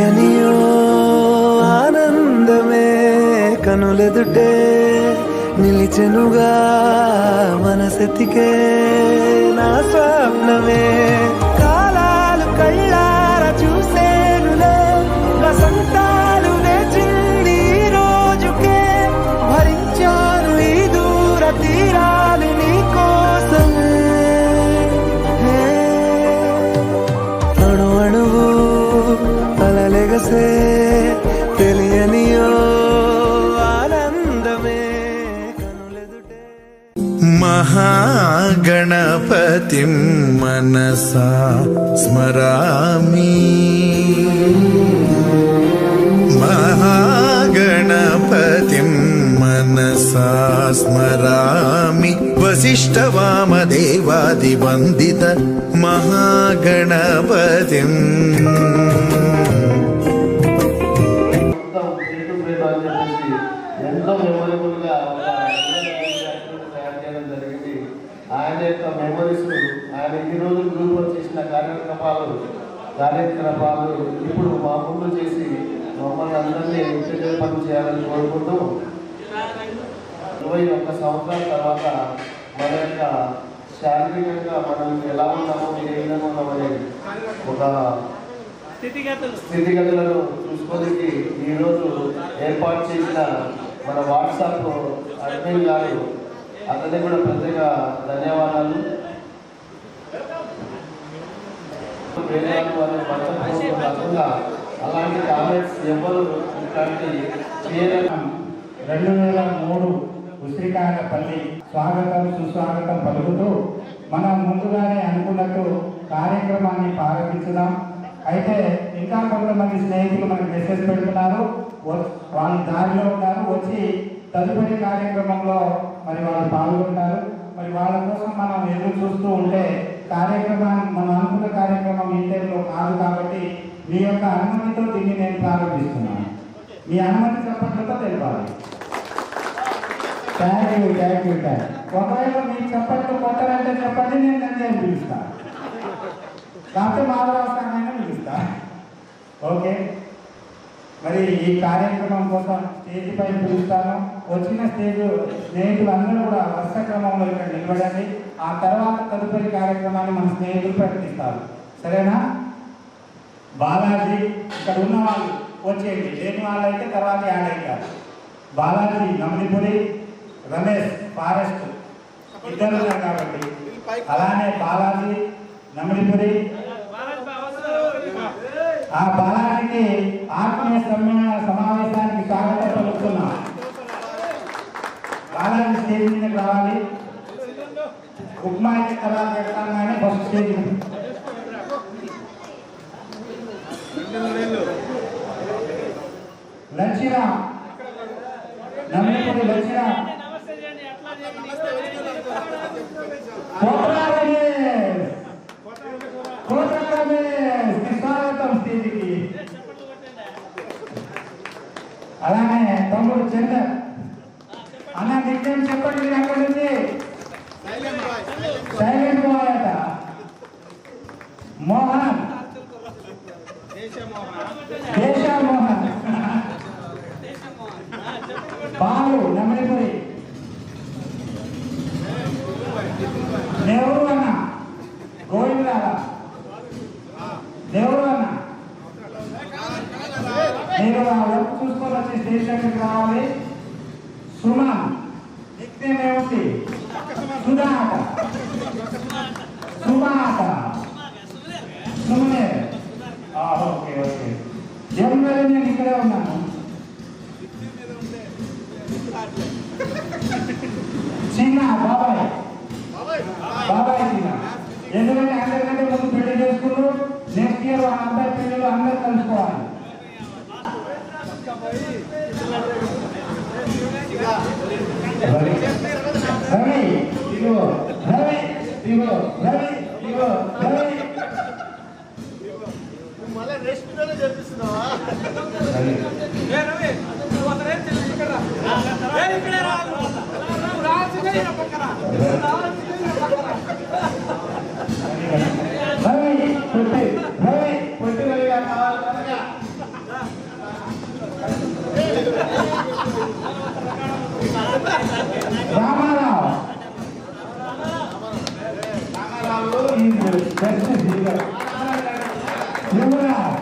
తెలియనియో ఆనందమే కనులెదుటే నిలిచెనుగా మనసెతికే నా స్వప్నమే కాలాలు కళ్ళార చూసేనులే వసంతాలు వేచింది ఈ రోజుకే భరించాను ఈ దూర తీరాలు నీ కోసమే అణు అణువు అలలెగసే తెలియనియో ఆనందమే కనులెదుటే మహాగణపతిం మనసా స్మరామి మహాగణపతిం మనసా స్మరామి వసిష్ఠవామదేవాదివందిత మహాగణపతిం ఎంతో మెమొరబుల్ గా తయారు చేయడం జరిగింది. ఆయన యొక్క మెమరీస్ ఆయన ఈ రోజు గ్రూప్ చేసిన కార్యక్రమాలు ఇప్పుడు మా ముందు చేసి మమ్మల్ని అందరినీ ఎంటర్టైన్మెంట్ చేయాలని కోరుకుంటూ 21 సంవత్సరాల తర్వాత మన యొక్క శారీరకంగా మనం ఎలా ఉన్నామో ఏ విధంగా ఉన్నామనేది ఒక స్థితిగతులను చూసుకోవడానికి ఈరోజు ఏర్పాటు చేసిన మన వాట్సాప్ అడ్మిన్ గారు అతన్ని కూడా ప్రత్యేక ధన్యవాదాలు. అలాంటి కామెంట్స్ ఎవరు ఇట్లాంటి 2003 ఉసిరికాయలపల్లి స్వాగతం సుస్వాగతం పలుకుతూ మనం ముందుగానే అనుకున్నట్టు కార్యక్రమాన్ని ప్రారంభించుదాం. అయితే ఇంకా కొంతమంది స్నేహితులు మనకి మెసేజ్ పెడుతున్నారు, వాళ్ళు దారిలో ఉన్నారు, వచ్చి తదుపరి కార్యక్రమంలో మరి వాళ్ళు పాల్గొంటారు. మరి వాళ్ళ కోసం మనం ఎదురు చూస్తూ ఉంటే కార్యక్రమాన్ని మనం అనుకున్న కార్యక్రమం ఇంటర్లో కాదు కాబట్టి మీ యొక్క అనుమతితో దీన్ని నేను ప్రారంభిస్తున్నాను. మీ అనుమతి చెప్పట్లతో తెలిపాలి. Thank you. ఒకవేళ మీకు చెప్పట్లు కొట్టారంటే చెప్పండి, నేను నన్ను పిలుస్తాను. కాకపోతే మాధవస్థానాన్ని పిలుస్తా. ఓకే, మరి ఈ కార్యక్రమం కోసం స్టేజ్ పై పిలుస్తాను. వచ్చిన స్నేహితులందరూ కూడా వరుస క్రమంలో ఇక్కడ నిలబడండి. ఆ తర్వాత తదుపరి కార్యక్రమాన్ని మన స్నేహితులు ప్రకటిస్తారు. సరేనా? బాలాజీ ఇక్కడ ఉన్న వాళ్ళు వచ్చేయండి, లేని వాళ్ళు అయితే తర్వాత యాడ్ అవుతారు. బాలాజీ నమలిపురి, రమేష్ ఫారెస్ట్ ఇద్దరు ఉన్నారు కాబట్టి అలానే బాలాజీ నమలిపురి. ఆ బాలాజీకి ఆత్మీయ సమావేశానికి స్వాగతం పలుకుతున్నాం. బాలాజీ స్టేజ్ మీద రావాలి. ఉప్మా అయితే తర్వాత పెడతాం కానీ ఫస్ట్ స్టేజ్ లక్షిరా నమ్మకం లక్షిరా స్వాగతం స్టేజ్కి. అలానే తమ్ముడు చందర్ అన్న నిత్యం చెప్పండి. మీరు అక్కడ నుంచి సైలెంట్ బాయ్ అట. మోహన్ దేశమోహన్ బాలు నమ్మలిపురి నెహ్రూ అన్న గోవిందరాల నెహ్రూ అన్న మీరు ఆ వర్క్ చూసుకొని వచ్చి స్టేజ్ దగ్గరికి రావాలి. సుమా నిక్నేమ్ ఏమిటి? సుధాట సుమాట సుమనే. ఓకే జన్మలో నేను ఇక్కడే ఉన్నాను. చిన్న బాబాయ్ చిన్న, ఎందుకంటే అందరికంటే ముందు పెళ్లి చేసుకున్నారు. నెక్స్ట్ ఇయర్ అబ్బాయి పిల్లలు అందరూ కలుసుకోవాలి. రవి ఇగో రవి ఇగో రవి ఇగో రవి మళ్ళీ రెస్ట్ చేపిస్తున్నావా? రవి పొట్టి రవి పొట్టి రవి కావాలి. బెస్ట్ హీరో యువరాజ్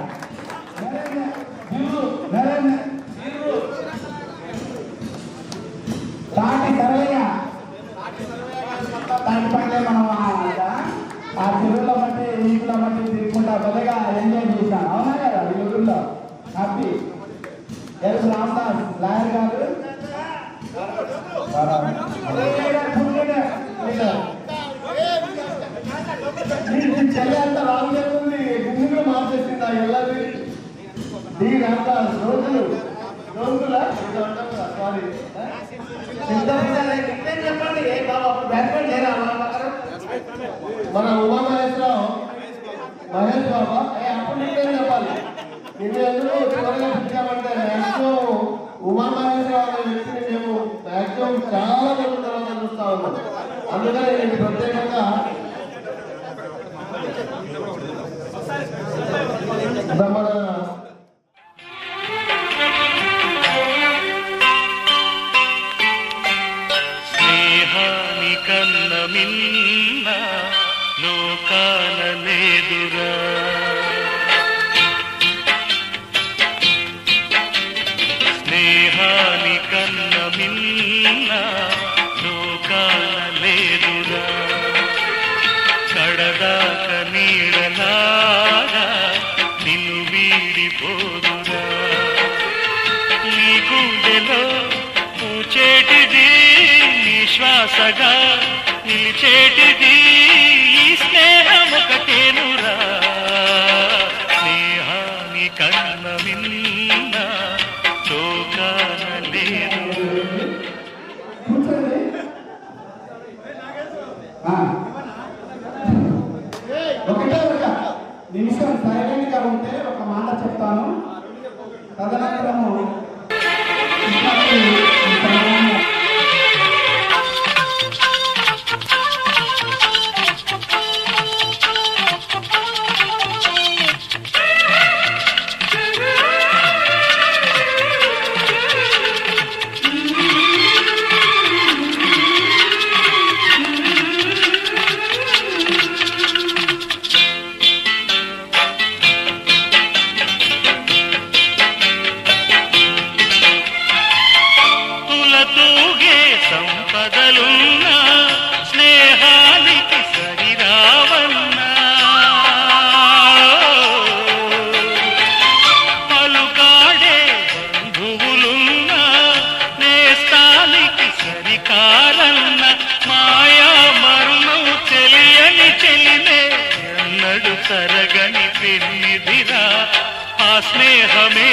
తాటి సరయ్య తాటి పక్కనే మనం ఆ చెరువులో బట్టి ఈకులో బట్టి తిరుగుకుంటా పెద్దగా ఎంజాయ్ చేశాను. అవునా కదా ఈ ఊళ్ళో హ్యాపీ. ఎస్ రామదాస్ లాయర్ గారు చెల్లి అంతా రాము చెప్తుంది గుండెలు మార్చేసింది ఆ ఎల్లది డి రామదాస్ రోజులు రోజుల సారీ మన ఉమామహేశ్వరరావు మహేష్ బాబా అప్పుడు నీకేం చెప్పాలి నిన్ను ఎందుకు చివరిగా పిలిచామంటే మ్యాక్సిమం ఉమామహేశ్వరరావు అనే వ్యక్తిని మేము మ్యాక్సిమం చాలా రోజుల తర్వాత చూస్తా ఉన్నాం. అందుకని నేను ప్రత్యేకంగా మన కన్న మిన్న లోకాన లేదురా స్నేహాని కన్న మిన్న లోకాన లేదురా కడదాక నీడలాగా నిన్ను వీడిపోదురా నీ గుండెలో పూచేటిది శ్వాసగా నిలిచేటిది ఈ స్నేహం ఒకటేనురా స్నేహాని కన్న విన్న లోకాన లేదు. ఒకటే ఒక నిమిషం సైలెంట్ గా ఉంటే ఒక మాట చెప్తాను. తదనంతరము సంపదలున్నా స్నేహానికి సరిరావన్నా పలుకాడే బంధువులున్నా నేస్తానికి సరికారన్న మాయా మరుణం తెలియని చెలినే అన్నడు తరగని పెన్నిదిరా ఆ స్నేహమే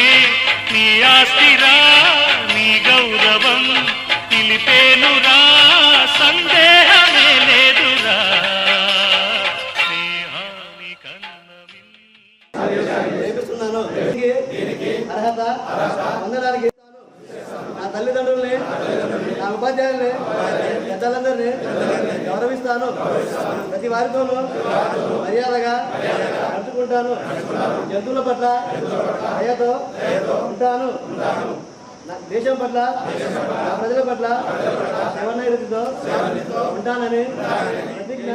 నీ ఆస్తిరా నీ గౌరవం నిలిపేనురా సందేహమే లేదురా స్నేహాని అర్హత పొందడానికి నా తల్లిదండ్రుల్ని నా ఉపాధ్యాయుల్ని పెద్దలందరినీ గౌరవిస్తాను. ప్రతి వారితోనూ మర్యాదగా నడుచుకుంటాను. జంతువుల పట్ల దయతో ఉంటాను. దేశం పట్ల నా ప్రజల పట్ల సేవనైతితో ఉంటానని ప్రతిజ్ఞ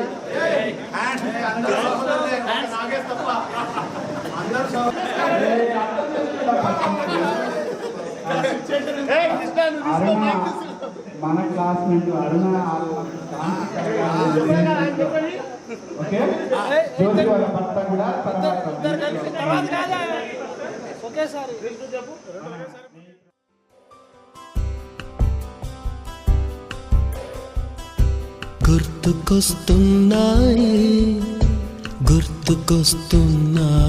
మన క్లాస్మేట్ అరుణ ఓకే జ్యోతి వాళ్ళ భర్త కూడా గుర్తుకొస్తున్నాయి గుర్తుకొస్తున్నాయి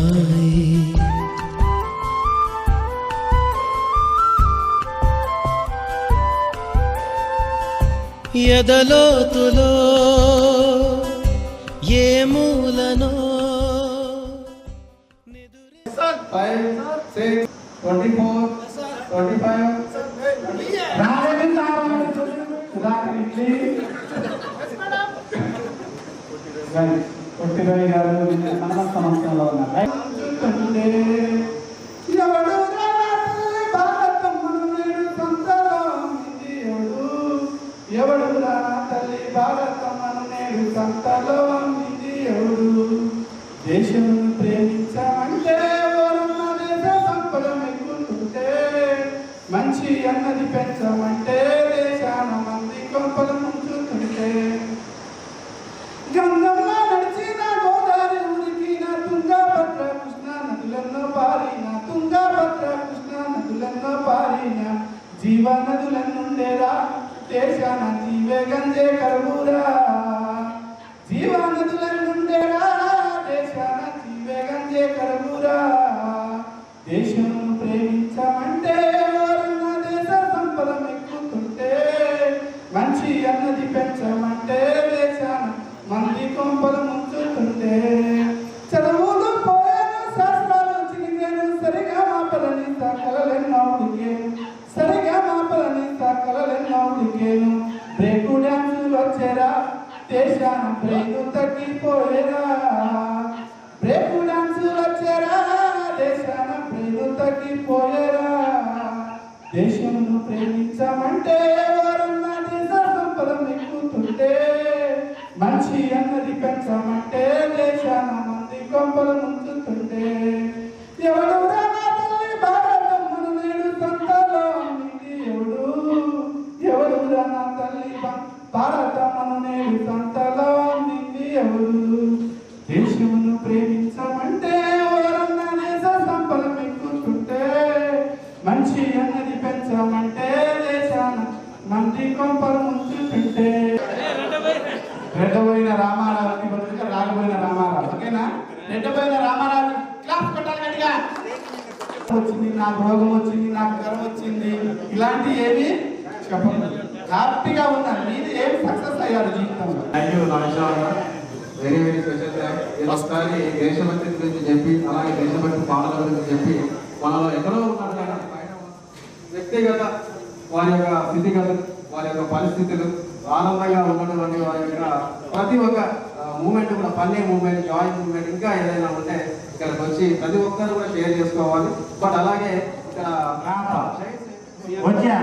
ఎదలోతులో ఏ మూలనో 5, 6, 24, 25 సుధాకర్ ఇడ్లీ కొట్టిరోయి గారు మన సంవత్సరంలో ఉన్నారు. ఎవడు తల్లి భారతమ్మను నేడు సంతలో ఎవడు దేశమును ప్రేమించామంటే ఓరన్న దేశ సంపద మెక్కుతుంటే మంచి అన్నది పెంచామంటే దేశాన మంది కొంపలు ముంచుతుంటే గంగమ్మ నడిచిన గోదావరి ఉరికిన తుంగభద్ర కృష్ణ నదులెన్నో పారిన తుంగభద్ర కృష్ణ నదులెన్నో పారిన జీవ నదులెన్నుండేరా దేశాన జీవే గంజే కరువురా జీవ నదులెన్నుండేరా దేశాన జీవే గంజే కరువురా దేశమును ప్రేమించామంటే ఓరన్న దేశ సంపద మెక్కుతుంటే మంచి అన్నది పెంచమంటే దేశాన మంది కొంపలు ముంచుతుంటే చదువులు పోయాను శాస్త్రాలు చిలిగాను సరిగా మాపలని కలలెన్నో ఉడికేను సరిగా మాపలని కలలెన్నో ఉడికేను బ్రేకు డ్యాన్సులు వచ్చేరా దేశాన బ్రేకు తగ్గిపోయేరా బ్రేకు డాన్సులు వచ్చేరా దేశాన బ్రేకు తగ్గిపోయేరా దేశమును ప్రేమించామంటే ఓరన్న దేశ సంపద మెక్కుతుంటే మంచి అన్నది పెంచామంటే దేశాన మంది కొంపలు ముంచుతుంటే ఎవడురా నా తల్లి భారతమ్మను నేడు సంతలో అమ్మింది ఎవడురా నా తల్లి భారతమ్మను నేడు సంతలో అమ్మింది ఎవడు దేశమును ప్రేమించామంటే ఓరన్న దేశ సంపద మెక్కుతుంటే మంచి అన్నది పెంచామంటే దేశాన మంది కొంపలు ముంచుతుంటే రెడ్డబోయిన రామారావుకి బదులుగా రాకపోయిన రామారావు ఓకేనా రెడ్డబోయిన రామారావు క్లాస్ కొట్టాలి గట్టిగా వచ్చింది నాకు రోగం వచ్చింది నాకు జ్వరం వచ్చింది ఇలాంటి ఏమి చెప్పండి హ్యాపీగా ఉన్నారు మీరు ఏమి సక్సెస్ అయ్యారు జీవితంలో thank you very very special thank ఒకసారి దేశభక్తి గురించి చెప్పి అలాగే దేశభక్తి పాలన గురించి చెప్పి మనలో ఎక్కడో ఉన్నారు కానీ వ్యక్తిగత వారి యొక్క స్థితిగతులు వారి యొక్క పరిస్థితులు ఆనందంగా ఉన్నటువంటి వారి యొక్క ప్రతి ఒక్క మూమెంట్ కూడా ఫన్నీ మూమెంట్ జాయ్ మూమెంట్ ఇంకా ఏదైనా ఉంటే ఇక్కడికి వచ్చి ప్రతి ఒక్కరు కూడా షేర్ చేసుకోవాలి బట్ అలాగే ఇక్కడ వచ్చా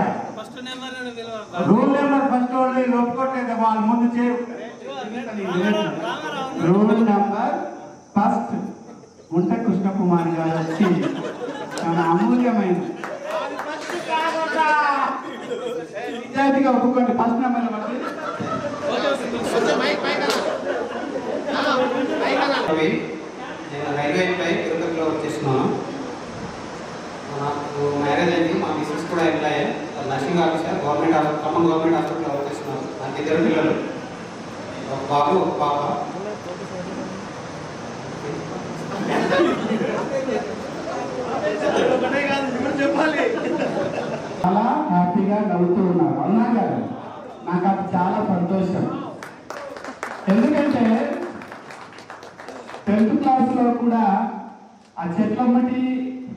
రూల్ నెంబర్ ఫస్ట్ ఒప్పుకోవట్లేదు వాళ్ళ ముందు చేరు రూల్ నెంబర్ ఫస్ట్ గుంట కృష్ణకుమారి గారు వచ్చి చాలా అమూల్యమైన నిజాయితీగా ఒప్పుకోండి ఫస్ట్ నెంబర్ నేను రైల్వేపై తిరుపతిలో వచ్చేస్తున్నాను నాకు మ్యారేజ్ అయింది మా మిస్సెస్ కూడా employee nursing officer Khammam government హాస్పిటల్లో వచ్చేస్తున్నాను నాకు ఇద్దరు పిల్లలు ఒక బాబు ఒక పాప చాలా హ్యాపీగా నవ్వుతూ ఉన్నారు అవునా కాదు నాకు అది చాలా సంతోషం ఎందుకంటే 10th క్లాస్లో కూడా ఆ చెట్ల మట్టి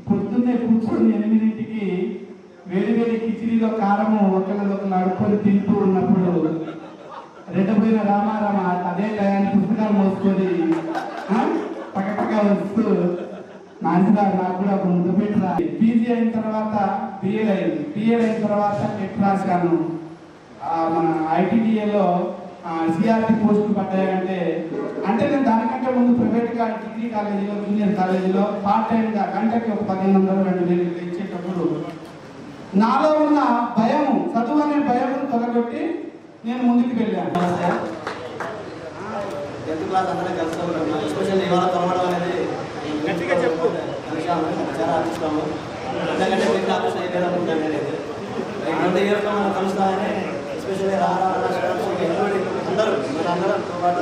పొద్దున్నే కూర్చొని 8ంటికి వేడి వేడి కిచిడీలో కారము ఒకళ్ళు అడుక్కొని తింటూ ఉన్నప్పుడు రెడ్డబోయిన రామారామ అదే టయాన్ని పుస్తకాలు మోసుకొని పక్క వస్తూ నాన్నగారు నాకు కూడా ఒక ముద్దు పెట్టరా పీజీ అయిన తర్వాత బిఎడ్ అయింది బిఎడ్ అయిన తర్వాత టెట్ రాశాను మన ఐటీడీఏలో సిఆర్టీ పోస్టులు పడ్డాయంటే అంటే నేను దానికంటే ముందు ప్రైవేట్గా డిగ్రీ కాలేజీలో జూనియర్ కాలేజీలో పార్ట్ టైంగా గంటకి ఒక 1500 2000 ఇచ్చేటప్పుడు నాలో ఉన్న భయం చదువు అనే భయం తొలగొట్టి నేను ముందుకు వెళ్ళాను 10th క్లాస్ అందరూ కలుసుకోవాలి ఎస్పెషల్లీ ఇవాళ కలవడం అనేది గట్టిగా చెప్పు చాలా అదృష్టము ఎందుకంటే మీకు ఆలోచన ఏదనుకుంటాను నేను 20 ఇయర్స్లో మనం కలుస్తామని ఎస్పెషల్లీ అందరూ మనందరితో పాటు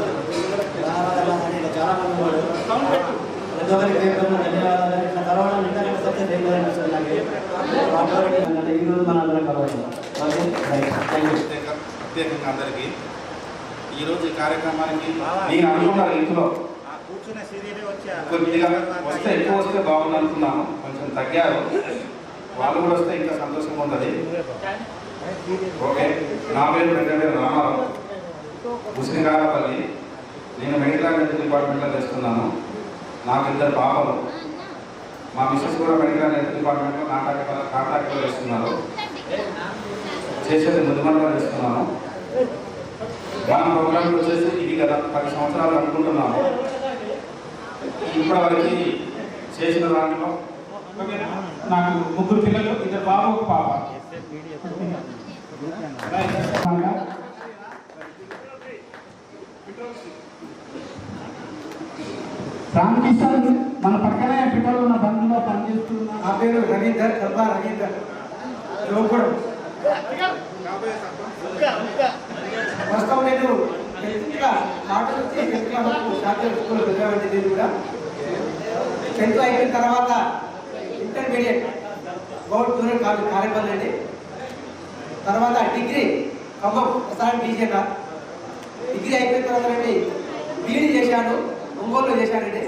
రాని చాలా మంది వాళ్ళు ప్రతి ఒక్కరికి ధన్యవాదాలు ఇట్లా కలవడం నిజంగా సత్యం తెలియదు నాకు ఈరోజు మన అందరం కలవాలి ప్రత్యేకంగా అందరికీ ఈరోజు ఈ కార్యక్రమానికి నేను అనుకున్న రీతిలో కొద్దిగా వస్తే ఎక్కువ వస్తే బాగుంది అనుకున్నాను కొంచెం తగ్గారు వాళ్ళు కూడా వస్తే ఇంకా సంతోషంగా ఉంటుంది ఓకే నా పేరు రెడ్డి రామారావు ఉసిరికారపల్లి నేను మెడికల్ డిపార్ట్మెంట్లో చేస్తున్నాను నాకు 2 పాపలు మా మిస్సెస్ కూడా మెడికల్ డిపార్ట్మెంట్లో కాంట్రాక్ట్లో చేస్తున్నారు చేసేది ముద్దుమండలో చేస్తున్నాను మన ప్రోగ్రామ్ వచ్చేసి ఇది గత 10 సంవత్సరాలు అనుకుంటున్నాము ఇప్పటివరకు చేసిన దాంట్లో నాకు 3 పిల్లలు, 2 బాబు 1 పాప. రామకిషన్ మన పక్కనే పిల్లలు ఉన్న బంధులో పనిచేస్తున్నారు. నా పేరు రవీందర్, డబ్బా రవీందర్, లోపడు. ప్రస్తుతం నేను స్కూల్ చదివామండి. నేను కూడా 10th అయిపోయిన తర్వాత intermediate Goud junior college Karepalli అండి. తర్వాత degree Khammam Prasad teacher. Degree అయిపోయిన తర్వాత అండి బీఈడీ చేశాను, ఒంగోలులో చేశానండి.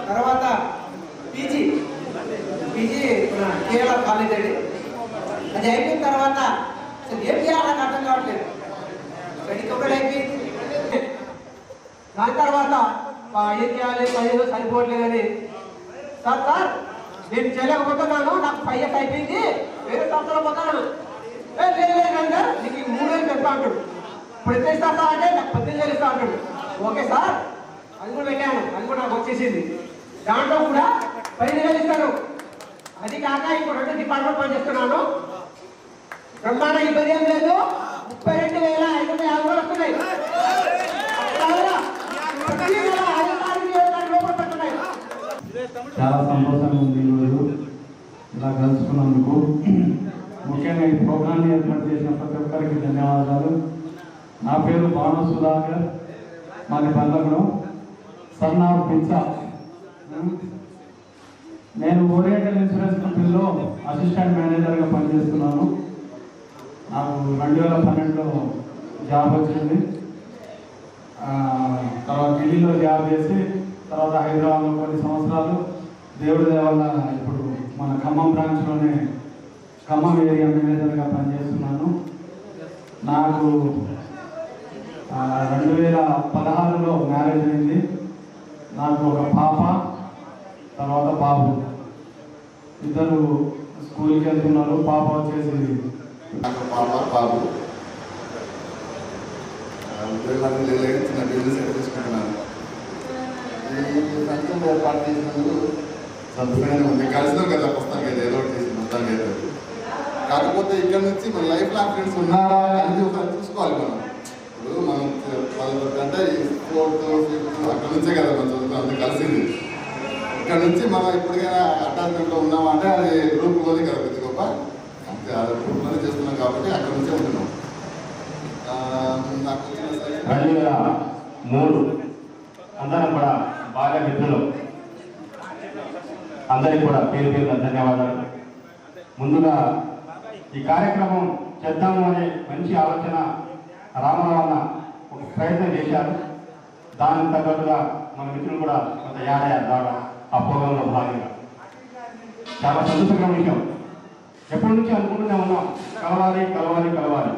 తర్వాత పీజీ కేరళ కాలేజ్ అండి. అది అయిపోయిన తర్వాత అసలు ఏం చేయాలని అర్థం కావట్లేదు. స్టడీ ఒకటి అయిపోయింది. దాని తర్వాత ఏం చేయాలి, పదిహేను సరిపోవట్లేదని సార్ నేను చేయలేకపోతున్నాను, నాకు 5 years అయిపోయింది, వేరే సంవత్సరం పోతున్నాను. లేదు నీకు 3 ఏళ్ళు చెప్తా అంటాడు. ఇప్పుడు ఎంత ఇస్తా అంటే నాకు 18,000 ఇస్తా అంటాడు. ఓకే సార్, అది కూడా పెట్టాను, అది కూడా నాకు వచ్చేసింది. దాంట్లో కూడా 15,000 ఇస్తాను. అది కాక ఇప్పుడు 2 డిపార్ట్మెంట్ పనిచేస్తున్నాను. బ్రహ్మాండ ఇబ్బంది ఏం లేదు. 32,550 వస్తున్నాయి. చాలా సంతోషంగా ఉంది ఈరోజు ఇలా కలుసుకున్నందుకు. ముఖ్యంగా ఈ ప్రోగ్రాన్ని ఏర్పాటు చేసిన ప్రతి ఒక్కరికి ధన్యవాదాలు. నా పేరు భాను సుధాకర్, మాది బండ్లగూడెం, సన్ ఆఫ్ పిజ్జా. నేను ఓరియంటల్ ఇన్సూరెన్స్ కంపెనీలో అసిస్టెంట్ మేనేజర్గా పనిచేస్తున్నాను. నాకు 2012లో జాబ్ వచ్చింది. తర్వాత ఢిల్లీలో జాబ్ చేసి తర్వాత హైదరాబాద్లో కొన్ని సంవత్సరాలు దేవుడి దయ వల్ల ఇప్పుడు మన ఖమ్మం బ్రాంచ్లోనే ఖమ్మం ఏరియా మేనేజర్గా పనిచేస్తున్నాను. నాకు 2016లో మ్యారేజ్ అయింది. నాకు ఒక పాప, తర్వాత బాబు. ఇద్దరు స్కూల్కి వెళ్తున్నారు. పాప వచ్చేసి నాకు పాప బాబు. చిన్న బిజినెస్ తీసుకుంటున్నాను. ఈ ఫంక్షన్ ఏర్పాటు చేసినందుకు సంతోషంగా ఉంది. కలిసినాం కదా పుస్తకం ఏదో ఒకటి చేసి మొత్తానికి అయితే. కాకపోతే ఇక్కడ నుంచి మన లైఫ్ లాంగ్ ఫ్రెండ్స్ ఉన్నారా అనేది ఒకసారి చూసుకోవాలి మనం. ఇప్పుడు మనం 10 అంటే 4th 5th అక్కడ నుంచే కదా మనం చదువుతాం, కలిసింది. ఇక్కడ నుంచి మనం ఎప్పటికైనా అటాచ్మెంట్లో ఉన్నామా అంటే అది గ్రూప్లోనే కదా ప్రతి గొప్ప అంతే. అది గ్రూప్లోనే చేస్తున్నాం కాబట్టి అక్కడ నుంచే ఉంటున్నాం. నాకు 2003 అందరం కూడా బాగా మిత్రులు. అందరికీ కూడా పేరు పేరున ధన్యవాదాలు. ముందుగా ఈ కార్యక్రమం చేద్దాము అనే మంచి ఆలోచన రామారావు అన్న ఒక ప్రయత్నం చేశారు. దానికి తగ్గట్టుగా మన మిత్రులు కూడా కొంత యాడయ్యారు రావడం ఆ ప్రోగ్రాంలో భాగంగా. చాలా సంతోషకరమైన విషయం. ఎప్పటి నుంచి అనుకుంటూనే ఉన్నాం, కలవాలి కలవాలి కలవాలి.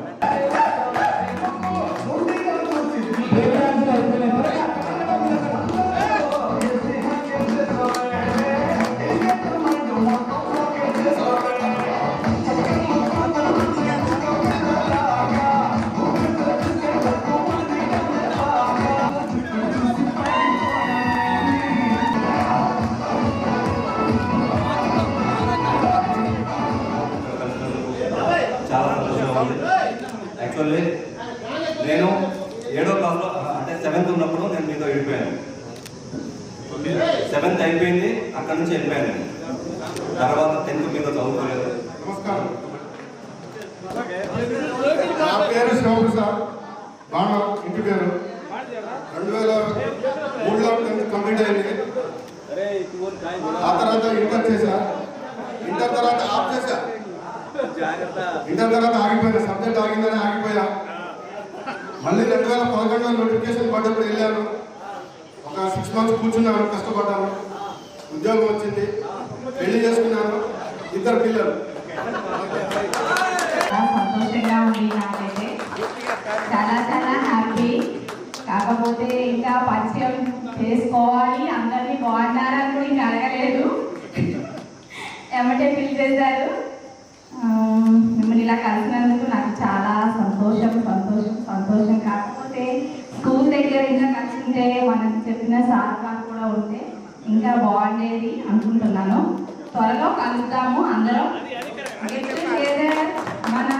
చాలా సంతోషంగా ఉంది. యాక్చువల్లీ నేను 7వ క్లాస్లో అంటే 7th ఉన్నప్పుడు నేను మీతో వెళ్ళిపోయాను. 7th అయిపోయింది, అక్కడ నుంచి వెళ్ళిపోయాను. తర్వాత 10th మీతో చదువుకోలేదు. నమస్కారం, నా పేరు శివప్రసాద్, బాగా ఇంటి పేరు. 2003లో 10th కంప్లీట్ అయింది. ఆ తర్వాత ఇంటర్ చేశా. ఇంటర్ తర్వాత ఆఫ్ చేశా. ఇంటర్ తర్వాత ఆగిపోయినా, సబ్జెక్ట్ ఆగిందని ఆగిపోయా. మళ్ళీ 2011లో నోటిఫికేషన్ పడ్డప్పుడు వెళ్ళాను. ఒక 6 months కూర్చున్నాను, కష్టపడ్డాను. ఉద్యోగం వచ్చింది, పెళ్లి చేసుకున్నాను, 2 పిల్లలు. సంతోషంగా ఉంది నాకైతే, చాలా చాలా హ్యాపీ. కాకపోతే ఇంకా పరిచయం చేసుకోవాలి, అందరినీ బాగున్నారని కూడా ఇంకా అడగలేదు, ఎమ్మటే పిలిచేశారు. మిమ్మల్ని ఇలా కలిసినందుకు నాకు చాలా సంతోషం. కాకపోతే స్కూల్ దగ్గర ఇంకా కలిసి ఉంటే మనకు చెప్పిన సార్ గారు కూడా ఉంటే ఇంకా బాగుండేది అనుకుంటున్నాను. త్వరలో కలుద్దాము అందరం. మన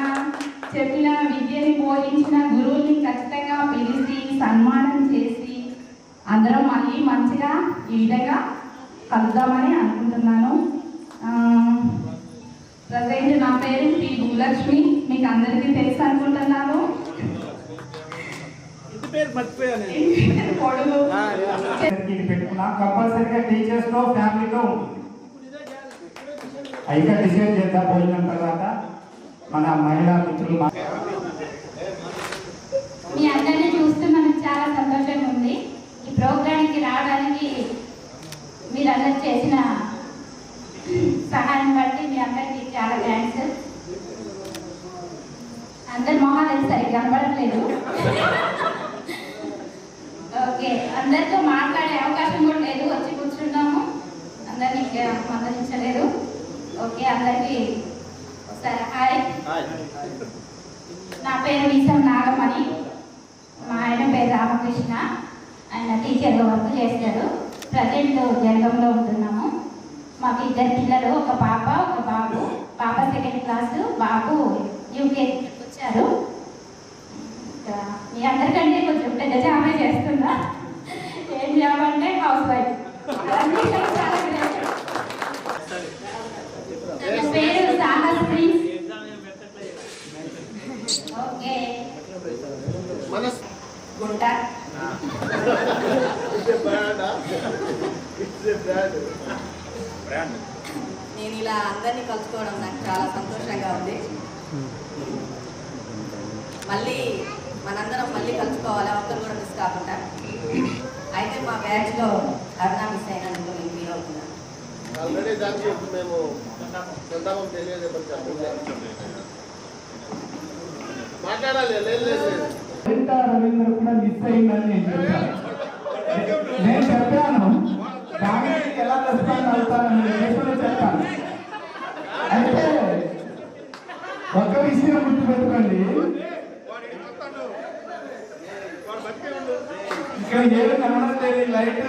చెప్పిన విద్యని బోధించిన గురువుల్ని ఖచ్చితంగా పిలిచి సన్మానం చేసి అందరం మళ్ళీ మంచిగా ఈ విధంగా కలుద్దామని అనుకుంటున్నాను. ప్రజెంట్ నా పేరు టి భూలక్ష్మి, మీకు అందరికీ తెలుసు అనుకుంటున్నాను. పెట్టుకున్నా కంపల్సరీగా టీచర్స్ తో ఫ్యామిలీతో అయితే డిసైడ్ చేద్దాం. పోయిన తర్వాత మన మహిళా మిత్రులు మీ అందరినీ చూస్తే మనకు చాలా సంతోషంగా ఉంది. ఈ ప్రోగ్రాంకి రావడానికి మీరందరూ చేసిన సహాయం బట్టి మీ అందరికీ చాలా థ్యాంక్స్. అందరి మొహాలు సరిగ్గా కనబడట్లేదు. ఓకే, అందరితో మాట్లాడే అవకాశం కూడా లేదు, వచ్చి కూర్చున్నాము, అందరినీ మందలించలేదు. ఓకే, అందరికీ సరే హాయ్. నా పేరు వీసం నాగమణి, మా ఆయన పేరు రామకృష్ణ. ఆయన టీచర్గా వర్క్ చేస్తారు. ప్రజెంట్ జనగంలో ఉంటున్నాము. మాకు 2 పిల్లలు, ఒక పాప ఒక బాబు. పాప 2nd క్లాసు, బాబు యూకేజీకి వచ్చారు. మీ అందరికంటే కొంచెం పెద్ద జాబే చేస్తున్నా. ఏం జాబ్ అంటే హౌస్ వైఫ్. నా పేరు సాహస్ ప్రిన్స్. ఓకే, గుంట. నేను ఇలా అందరినీ కలుసుకోవడం నాకు చాలా సంతోషంగా ఉంది. మళ్ళీ మనందరం మళ్ళీ కలుసుకోవాలి, ఒక్కరు కూడా మిస్ కాకుండా. అయితే మా బ్యాచ్లో అరుణ మిస్ అయినందుకు నేను ఫీల్ అవుతున్నాను. ఆల్రెడీ దానికి మేము మాట్లాడాలి. రవీంద్ర కూడా మిస్ అయిందని నేను చెప్పాను. దానికి ఎలా రెస్పాండ్ అవుతానని నేను చెప్పాను. అయితే ఒక విషయం గుర్తుపెట్టుకోండి, ఇక్కడ ఏమి కనబడలేదు. లైట్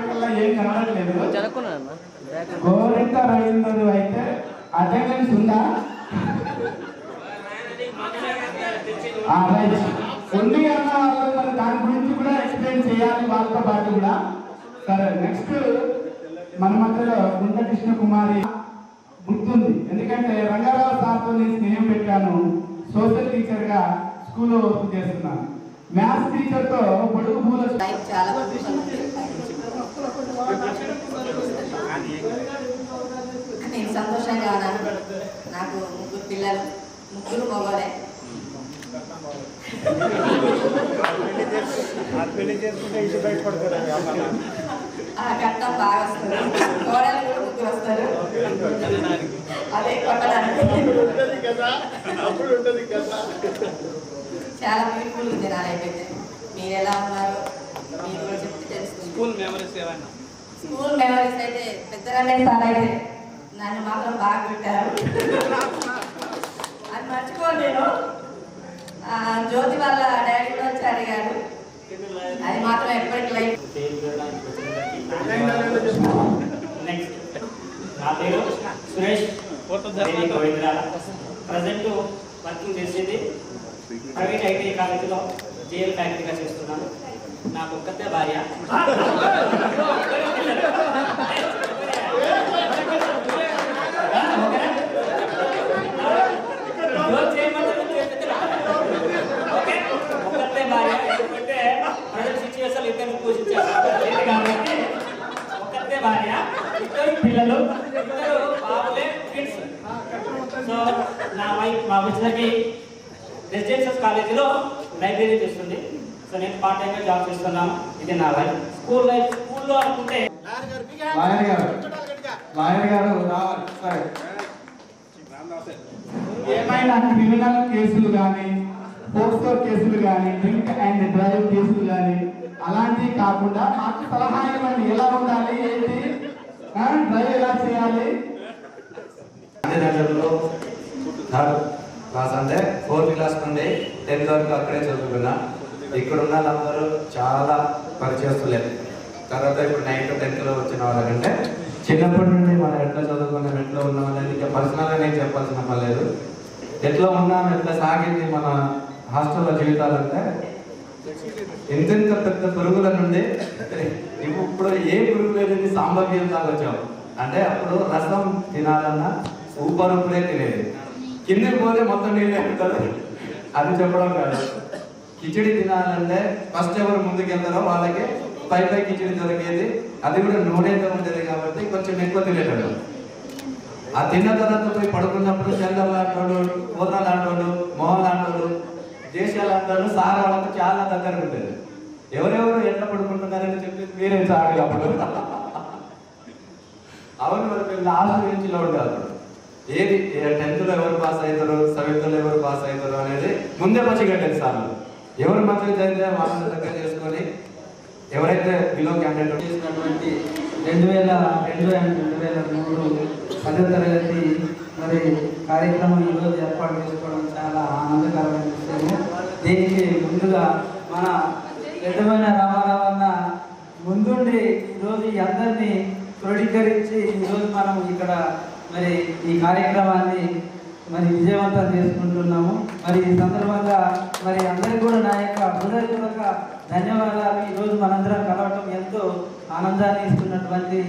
కల్లా ఏం కనబడలేదు. గోరింట రవీంద్రుడు అయితే అటెండెన్స్ ఉందా? రైట్ ఉంది అన్న వాళ్ళు మరి దాని గురించి కూడా ఎక్స్ప్లెయిన్ చేయాలి వాళ్ళతో పాటు కూడా. సరే, నెక్స్ట్ మన మధ్యలో గుంట కృష్ణ కుమారి గుర్తుంది. ఎందుకంటే రంగారావు సార్తో నేను స్నేహం పెట్టాను. సోషల్ టీచర్గా స్కూల్లో వర్క్ చేస్తున్నాను. మ్యాథ్స్ టీచర్తో పొడుగు పూల చాలా నేను సంతోషంగా ఉన్నాను. నాకు 3 పిల్లలు, 3 మగవాళ్ళే. కట్టం బాగా వస్తుంది. గోడలు కూడా 3 వస్తారు. అదే కొట్టడానికి చాలా బ్యూటిఫుల్ ఉంది నా లైఫ్ అయితే. మీరు ఎలా ఉన్నారు మీరు కూడా చెప్తే తెలుస్తుంది. స్కూల్ మెమరీస్ అయితే పెద్దగానే సార్ అయితే నన్ను మాత్రం బాగా పెట్టారు. అది మర్చిపోను నేను. జ్యోతి వాళ్ళ డాడీ కూడా వచ్చి అడిగారు. అది మాత్రం ఎప్పటికీ లైఫ్. నా పేరు సురేష్ గోవిందరాల. ప్రజెంట్ వర్కింగ్ చేసేది ప్రైవేట్ ఐటీ కాలేజీలో జేఎల్ ఫ్యాక్టరీగా చేస్తున్నాను. నాకు ఒక్కతే భార్య. ఒక్కతే భార్య, ఎందుకంటే ప్రజెంట్ సిచ్యువేషన్ ఇద్దరు పోషించారు కాబట్టి ఒక్కతే భార్య, 2 పిల్లలు, 2 బాబులే కిడ్స్. సో నా వైఫ్ మా బిడ్డకి రెసిడెన్షియల్ కాలేజీలో లైబ్రరీ చేస్తుంది. సో నేను పార్ట్ టైంగా జాబ్ చేస్తున్నాను. ఇది నా లైఫ్. స్కూల్ లైఫ్, స్కూల్లో అనుకుంటే లాయర్ గారు రావాలి. ఏమైనా క్రిమినల్ కేసులు కానీ, పోక్సో కేసులు కానీ, డ్రింక్ అండ్ డ్రైవ్ కేసులు కానీ అలాంటివి కాకుండా మాకు సలహా ఇవ్వండి. ఎలా ఉండాలి, ఏంటి, డ్రైవ్ ఎలా చేయాలి. క్లాస్ అంటే 4th క్లాస్ నుండి 10th వరకు అక్కడే చదువుకున్నా. ఇక్కడ ఉన్న వాళ్ళందరూ చాలా పరిచయస్తులే. తర్వాత ఇప్పుడు 9th 10th వచ్చిన వాళ్ళకంటే చిన్నప్పటి నుండి మనం ఎట్లా చదువుకున్నాం, ఎట్లా ఉన్నాం అనేది ఇంకా పర్సనల్గా నేను చెప్పాల్సిన పని లేదు. ఎట్లా ఉన్నాం, ఎట్లా సాగింది మన హాస్టల్లో జీవితాలంటే ఎంతెంత పెద్ద పురుగుల నుండి ఇప్పుడు ఏ పురుగు లేదని సాంబార్యం తాగొచ్చాము. అంటే అప్పుడు రసం తినాలన్నా ఊపరుపులే తినేది, కిందకి పోతే మొత్తం నీళ్ళే ఉంటుంది. అది చెప్పడం కాదు. కిచిడి తినాలంటే ఫస్ట్ ఎవరు ముందుకు వెళ్తారో వాళ్ళకి పై కిచిడి దొరికేది. అది కూడా నూనెతో ఉండేది కాబట్టి కొంచెం ఎక్కువ తినేటాడు. ఆ తిన్న తర్వాత పోయి పడుకున్నప్పుడు చందర్ లాంటి పూర్ణ లాంటి మోహన్ లాంటి దేశాల లాంటి సార్ వాళ్ళకు చాలా దగ్గర ఉండేది. ఎవరెవరు ఎట్లా పడుకుంటున్నారని చెప్పి మీరే సార్ అప్పుడు అవును. మరి లాస్ట్ బెంచ్లో ఉండాలి. ఏది 10th ఎవరు పాస్ అవుతారు, 7th ఎవరు పాస్ అవుతారు అనేది ముందే పచ్చిగట్టేది సార్లు. ఎవరు మంచిగా చదివితే వాళ్ళని దగ్గర చేసుకొని ఎవరైతే బిలో క్యాండిడేట్ చేసినటువంటి 2002 and 2003 10వ తరగతి మరి కార్యక్రమం ఈరోజు ఏర్పాటు చేసుకోవడం చాలా ఆనందకరమైన విషయము. దీనికి ముందుగా మన పెద్దమైన రామారావు అన్న ముందుండి ఈరోజు ఈ అందరినీ క్రోడీకరించి ఈరోజు మనం ఇక్కడ మరి ఈ కార్యక్రమాన్ని మరి విజయవంతం చేసుకుంటున్నాము. మరి ఈ సందర్భంగా మరి అందరికీ కూడా నా యొక్క హృదయపూర్వక ధన్యవాదాలు. ఈరోజు మనందరం కలవటం ఎంతో ఆనందాన్ని ఇస్తున్నటువంటి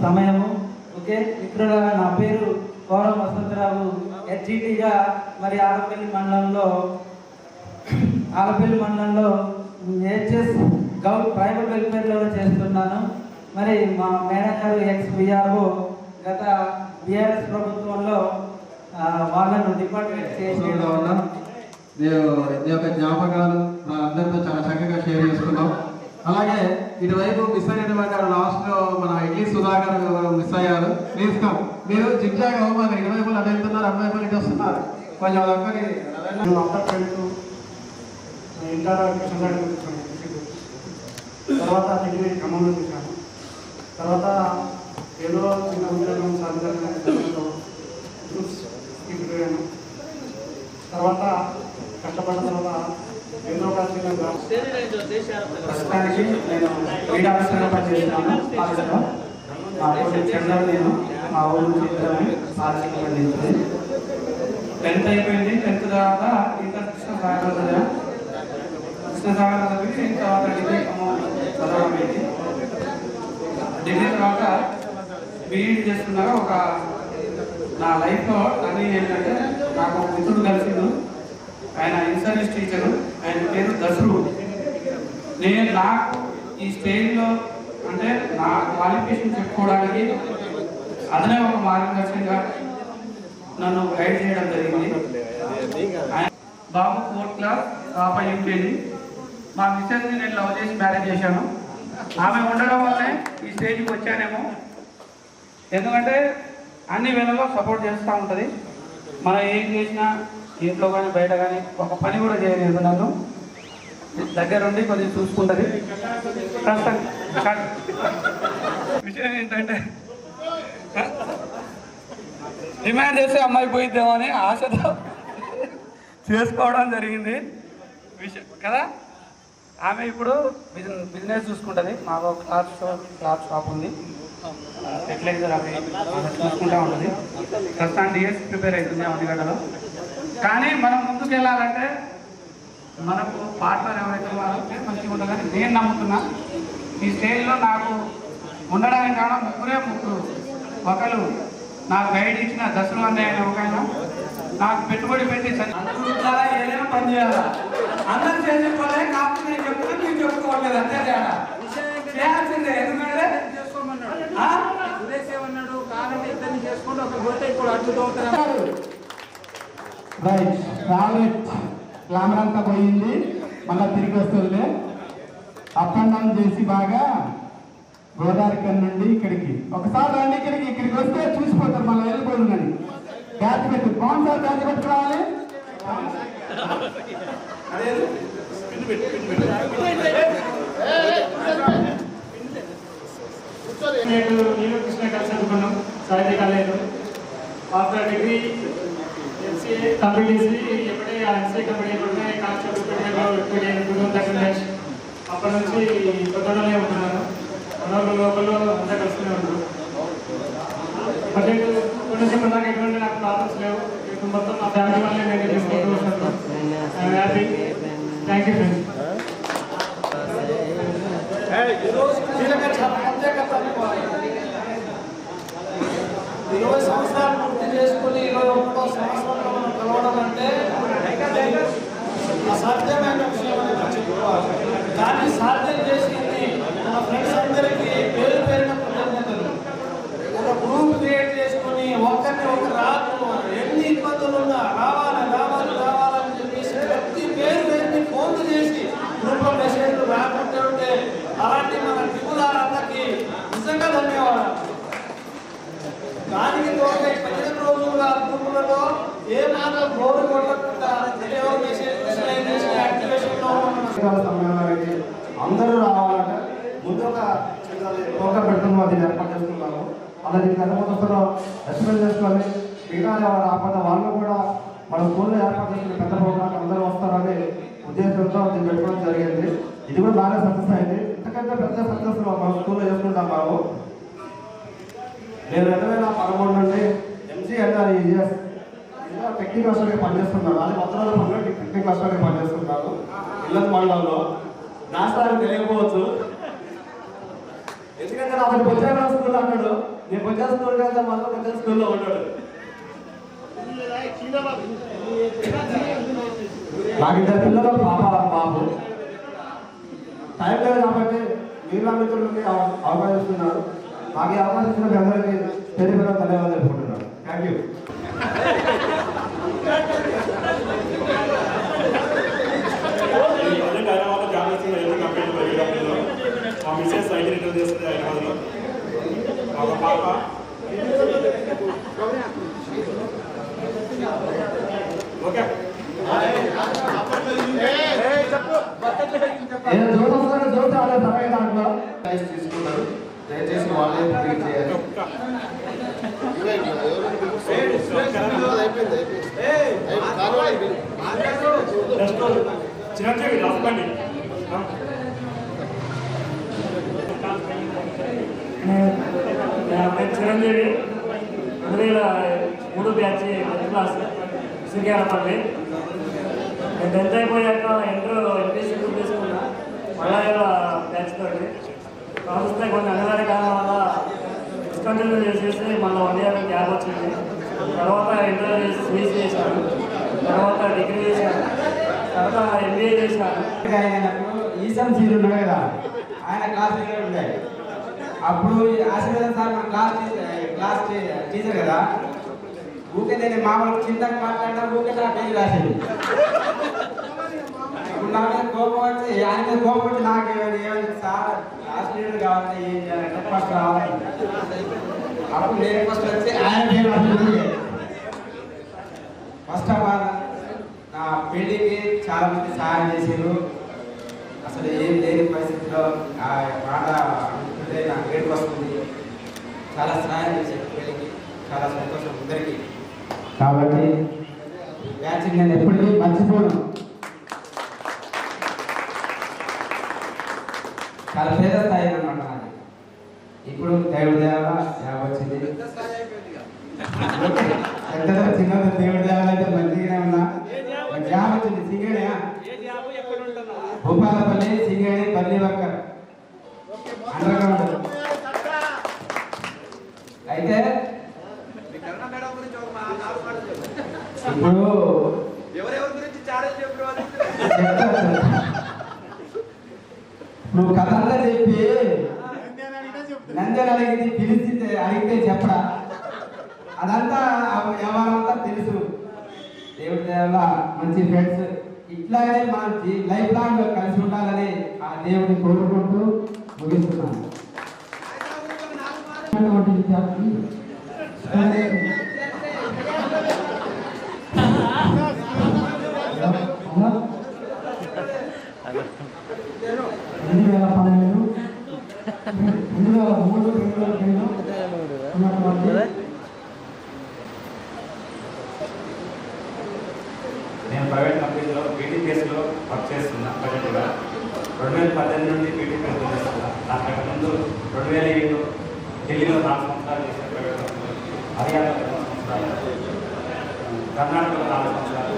సమయము. ఓకే మిత్రులారా, నా పేరు గౌరవ వసంతరావు. హెచ్జిటిగా మరి ఆలపల్లి మండలంలో హెచ్ఎస్ గౌడ్ ట్రైబల్ వెల్ఫేర్లో చేస్తున్నాను. మరి మా మేడం గారు ex-VRO గత బీఆర్ఎస్ ప్రభుత్వంలో వాళ్ళను డిపార్ట్మెంట్ చేయడం వల్ల నేను ఈ యొక్క జ్ఞాపకాలు మా అందరితో చాలా చక్కగా షేర్ చేసుకున్నాం. అలాగే ఇటువైపు మిస్ అయినటువంటి లాస్ట్లో మన ఇడ్లీ సుధాకర్ మిస్ అయ్యారు. Please come. మీరు జిగ్జాగ్ అవ్వమని ఇటువైపులు అటు వెళ్తున్నారు, అటువైపులు ఇటు వస్తున్నారు. కొంచెం ఒక్కరి ఇంటర్ తర్వాత డిగ్రీ ఖమ్మంలో చేశాను. తర్వాత ఏదో చిన్న ఉద్యోగం సాధించాను. తర్వాత కష్టపడిన తర్వాత ఏదో ఒక చిన్న ప్రస్తుతానికి నేను లీడ్ ఆఫీసర్గా పనిచేస్తున్నాను. హాస్టల్లో నేను మా ఊరు చిత్రమే ఆర్థిక పండించింది. 10th అయిపోయింది. 10th తర్వాత ఇంటర్ కృష్ణసాగర్ చదివి తర్వాత డిగ్రీ చదవడం అయింది. డిగ్రీ తర్వాత బీఈడి చేస్తున్నాగా ఒక నా లైఫ్లో అన్నీ ఏంటంటే నాకు ఒక మిత్రుడు కలిసిండు. ఆయన ఇన్సర్వీస్ టీచరు. ఆయన పేరు దసరు. నాకు ఈ స్టేజ్లో అంటే నా క్వాలిఫికేషన్ చెప్పుకోవడానికి అదనే ఒక మార్గదర్శకంగా నన్ను గైడ్ చేయడం జరిగింది. బాబు 4th క్లాస్, పాప యూకేజీ. మా మిస్సెస్ని నేను లవ్ చేసి మ్యారేజ్ చేశాను. ఆమె ఉండడం వల్లే ఈ స్టేజ్కి వచ్చానేమో. ఎందుకంటే అన్ని వేళల్లో సపోర్ట్ చేస్తూ ఉంటుంది. మనం ఏం చేసినా ఇంట్లో కానీ బయట కానీ ఒక పని కూడా చేయలేదు. నన్ను దగ్గరుండి కొద్దిగా చూసుకుంటుంది. విషయం ఏంటంటే డిమాండ్ చేస్తే అమ్మాయి పోయిద్దామో అని ఆశతో చేసుకోవడం జరిగింది విషయం కదా. ఆమె ఇప్పుడు బిజినెస్ చూసుకుంటుంది. మాకు క్లాత్ షాప్ ఉంది, ఫెర్టిలైజర్ అవి చూసుకుంటూ ఉంటుంది. ప్రస్తుతానికి డిఎస్ ప్రిపేర్ అవుతుంది అవనిగడ్డలో. కానీ మనం ముందుకు వెళ్ళాలంటే మనకు పార్ట్నర్ ఎవరైతే ఉన్నారో మంచిగా ఉంటుందని నేను నమ్ముతున్నా. ఈ స్టేజ్లో నాకు ఉండడానికి కారణం ముగ్గురు. ఒకరు నాకు గైడ్ ఇచ్చిన దశలు అన్నయ్య ఒకైనా, నాకు పెట్టుబడి పెట్టి ఏదైనా పని చేయాలా అందరూ చేసుకోలే. కాకపోతే నేను చెప్తున్నా, మీరు చెప్పుకోవట్లేదు. అంతే తేడా చేయాల్సిందే. ఎందుకంటే రైట్ రాలెట్ గ్లామర్ అంతా పోయింది, మళ్ళీ తిరిగి వస్తుంది. అప్ అండ్ డౌన్ చేసి బాగా గోదావరి నుండి ఇక్కడికి ఒకసారి రండి. ఇక్కడికి వస్తే చూసిపోతారు, మళ్ళీ వెళ్ళిపోయింది. కానీ బ్యాచ్ పెట్టు బాగుంది సార్. బ్యాచ్ పెట్టుకోవాలి. నేను కృష్ణ కలిసి చదువుకున్నాం సాహిత్య college. After degree MCA complete చేసి ఎప్పుడే ఎంసీఏ కంప్లీట్ అయిపోతే కాన్స్టేబుల్ అప్పటి నుంచి కొత్తలోనే ఉంటున్నాను. లోకల్ అంతా కలుసుకునే ఉంటారు. బడ్జెట్ కొన్ని నాకు ఎటువంటి నాకు ప్రాబ్లమ్స్ లేవు. ఇప్పుడు మొత్తం మా ఫ్యామిలీ వాళ్ళే నేను తీసుకుంటూ వస్తాను. I'm happy. Thank you friends. ఇరవై సంవత్సరాలు పూర్తి చేసుకుని 21వ సంవత్సరంలో మనం కలవడం అంటే అసాధ్యమైన విషయం అని చెప్పుకోవాలి. దాన్ని సాధ్యం చేసింది మన ఫ్రెండ్స్ అందరికీ పేరు పేరున కృతజ్ఞతలు. ఒక గ్రూప్ క్రియేట్ చేసుకుని ఒకరిని ఒక రాకు ఎన్ని ఇబ్బందులు ఉన్నా రావాలని చెప్పేసి ప్రతి పేరుని ఫోన్లు చేసి గ్రూప్లో మెసేజ్లు రాకుంటే ఉంటే అలాంటి మన టిప్పుదారులకి నిజంగా ధన్యవాదాలు. దానికి తోట 15 రోజులుగా గ్రూపులలో ఏ మాత్రం బోర్డు కొట్టకుండా సమ్మేళనానికి అందరూ రావాలంటే ముందు ఒక ప్రోగ్రాం పెడుతున్నాం, అది ఏర్పాటు చేస్తున్నాము. అలాగే గతపథంలో ఎక్స్ప్లెయిన్ చేసుకొని మిగతా రాకపోతే వాళ్ళు కూడా మన స్కూల్లో ఏర్పాటు చేసిన పెద్ద ప్రోగ్రాం అందరూ వస్తారని ఉద్దేశంతో దీన్ని పెట్టుకోవడం జరిగింది. ఇది కూడా బాగా సక్సెస్ అయింది. ఇంతకంటే పెద్ద సక్సెస్ మన స్కూల్లో చేసుకుంటాం. మేము నేను 2013 నుండి MCNR EGS టెక్నికల్ క్లస్టర్గా పనిచేస్తున్నాను. అది మొత్తం పనులు టెక్నికల్ క్లస్టర్గా పనిచేస్తున్నాను ఇళ్ళ మండలంలో. రాష్ట్రానికి తెలియకపోవచ్చు, ఎందుకంటే నాకు పొద్దున స్కూల్లో అన్నాడు. నేను పొద్దున స్కూల్ కదా మాత్రం పొద్దున స్కూల్లో ఉంటాడు. నాకు 2 పిల్లలు, పాప బాబు. టైం లేదు కాబట్టి మీలా మిత్రులకి అవకాశం ఇస్తున్నారు. నాకు ఈ అవకాశం ఇచ్చిన మీ అందరికీ పేరు ధన్యవాదాలు తెలుపుకుంటున్నాను. Thank you. మా మిస్సెస్ సైకిల్ రిటర్న్ చేస్తుంది హైదరాబాద్లో. ఒక పాప ఓకే తీసుకుంటారు. దయచేసి వాళ్ళే ట్రీట్ చేయాలి. చిరంజీవి రాసుకోండి. Chiranjeevi 2003 batch 10th class Singarapalli. నేను 10th అయిపోయాక ఎంపీసీ గ్రూప్ తీసుకున్నా. మళ్ళా బ్యాచ్ తోటి ప్రాసెస్ కొన్ని అనివార్య కారణం వల్ల డిస్కంటిన్యూ చేసేసి మళ్ళీ 1 year గ్యాప్ వచ్చింది. తర్వాత ఇంటర్ చేసి సిఎస్సి చేశాను, తర్వాత డిగ్రీ చేశాను, తర్వాత MBA చేశాను. ఈసం సీలు ఉన్నాయి కదా, ఆయన క్లాస్ ఉంటాయి. అప్పుడు ఆశీర్వాదం సార్ మన క్లాస్ టీచర్ కదా, ఊకే నేను మామూలు చింతకు మాట్లాడినా ఊకే నా పేరు రాసేది. ఇప్పుడు నా మీద కోపం వచ్చి ఆయన మీద కోపం వచ్చి నాకు ఏమైంది సార్ క్లాస్ లీడర్ కావాలి, ఏం చేయాలంటే ఫస్ట్ రావాలి. అప్పుడు నేను ఫస్ట్ వచ్చి ఆయన పేరు రాసేది. ఫస్ట్ ఆఫ్ ఆల్ నా పెళ్ళికి చాలా మంది సహాయం చేశారు. అసలు ఏం లేని పరిస్థితిలో ఆ మాట అనుకుంటే నాకు ఏడుపు వస్తుంది. చాలా సహాయం చేశారు పెళ్ళికి, చాలా సంతోషం అందరికీ. కాబట్టి బ్యాచ్ నేను ఎప్పటికీ మర్చిపోను. చాలా పేద స్థాయి అనమాట నాది. ఇప్పుడు దేవుడి దేవాల జాబ్ వచ్చింది. పెద్దదో చిన్నదో దేవుడి దేవాల అయితే మంచిగానే ఉన్నా. జాబ్ వచ్చింది. సింగేడే భూపాలపల్లి, సింగేడి, పల్లి వర్కర్ అండర్ గ్రౌండ్. అయితే ఇప్పుడు నువ్వు కథ అంతా చెప్పి నంద్యాల అడిగింది పిలిచి అడిగితే చెప్పడా, అదంతా వ్యవహారంతా తెలుసు. దేవుడి దేవల్ల మంచి ఫ్రెండ్స్ ఇట్లాగే మన లైఫ్ లాంగ్ కలిసి ఉండాలని ఆ దేవుడిని కోరుకుంటూ ముగిస్తున్నాను. నేను ప్రైవేట్ కంపెనీలో పీటీపీఎస్లో వర్క్ చేస్తున్నా. ప్రజెంట్గా 2018 నుండి పీటీపీఎస్ చేస్తున్నా. దానికంటే ముందు ఢిల్లీలో 4 సంవత్సరాలు చేసిన ప్రైవేట్ సంస్థలు, హర్యానాలో 2 సంవత్సరాలు, కర్ణాటకలో 4 సంవత్సరాలు,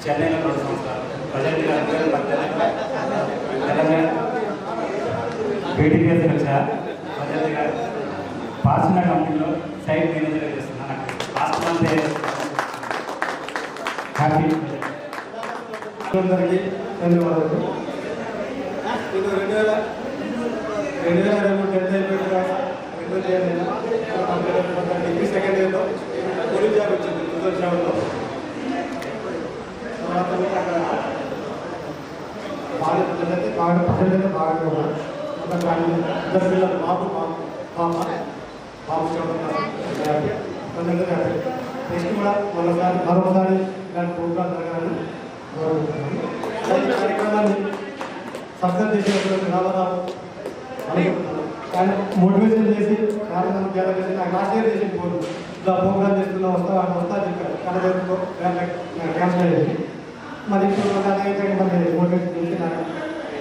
చెన్నైలో 2 సంవత్సరాలు, ప్రజెంట్గా 2018 తెలంగాణ పీటీపీఎస్ వచ్చా ప్రజెంట్గా పార్సన కంపెనీలో సైట్ మేనేజర్గా చేస్తున్నాను. నాకు లాస్ట్ మంత్ హ్యాపీ. అందరికీ ధన్యవాదాలు. నేను 2022 10th అయిపోయిన తర్వాత డిగ్రీ సెకండ్ ఇయర్లో పోలీస్ జాబ్ వచ్చింది 2007లో. తర్వాత అక్కడ బాగా ప్రజలైతే బాగా బాగా ఉన్నారు. ఇద్దరు పిల్లలు బాబు నెక్స్ట్ కూడా మరోసారి ఇలాంటి ప్రోగ్రాం జరగాలని కార్యక్రమాన్ని సక్సెస్ చేసినటువంటి రామారావు ఆయన మోటివేషన్ చేసి కార్యక్రమం చేయాలని నాకు లాస్ట్ ఇయర్ చేసి పోదు ఇలా ప్రోగ్రామ్ చేస్తున్నా వస్తా చెప్పారు. కనబడుతుందో క్యాన్సల్ అయ్యేది. మరి ఇప్పుడు మరి మోటివేషన్ చేసి నాకు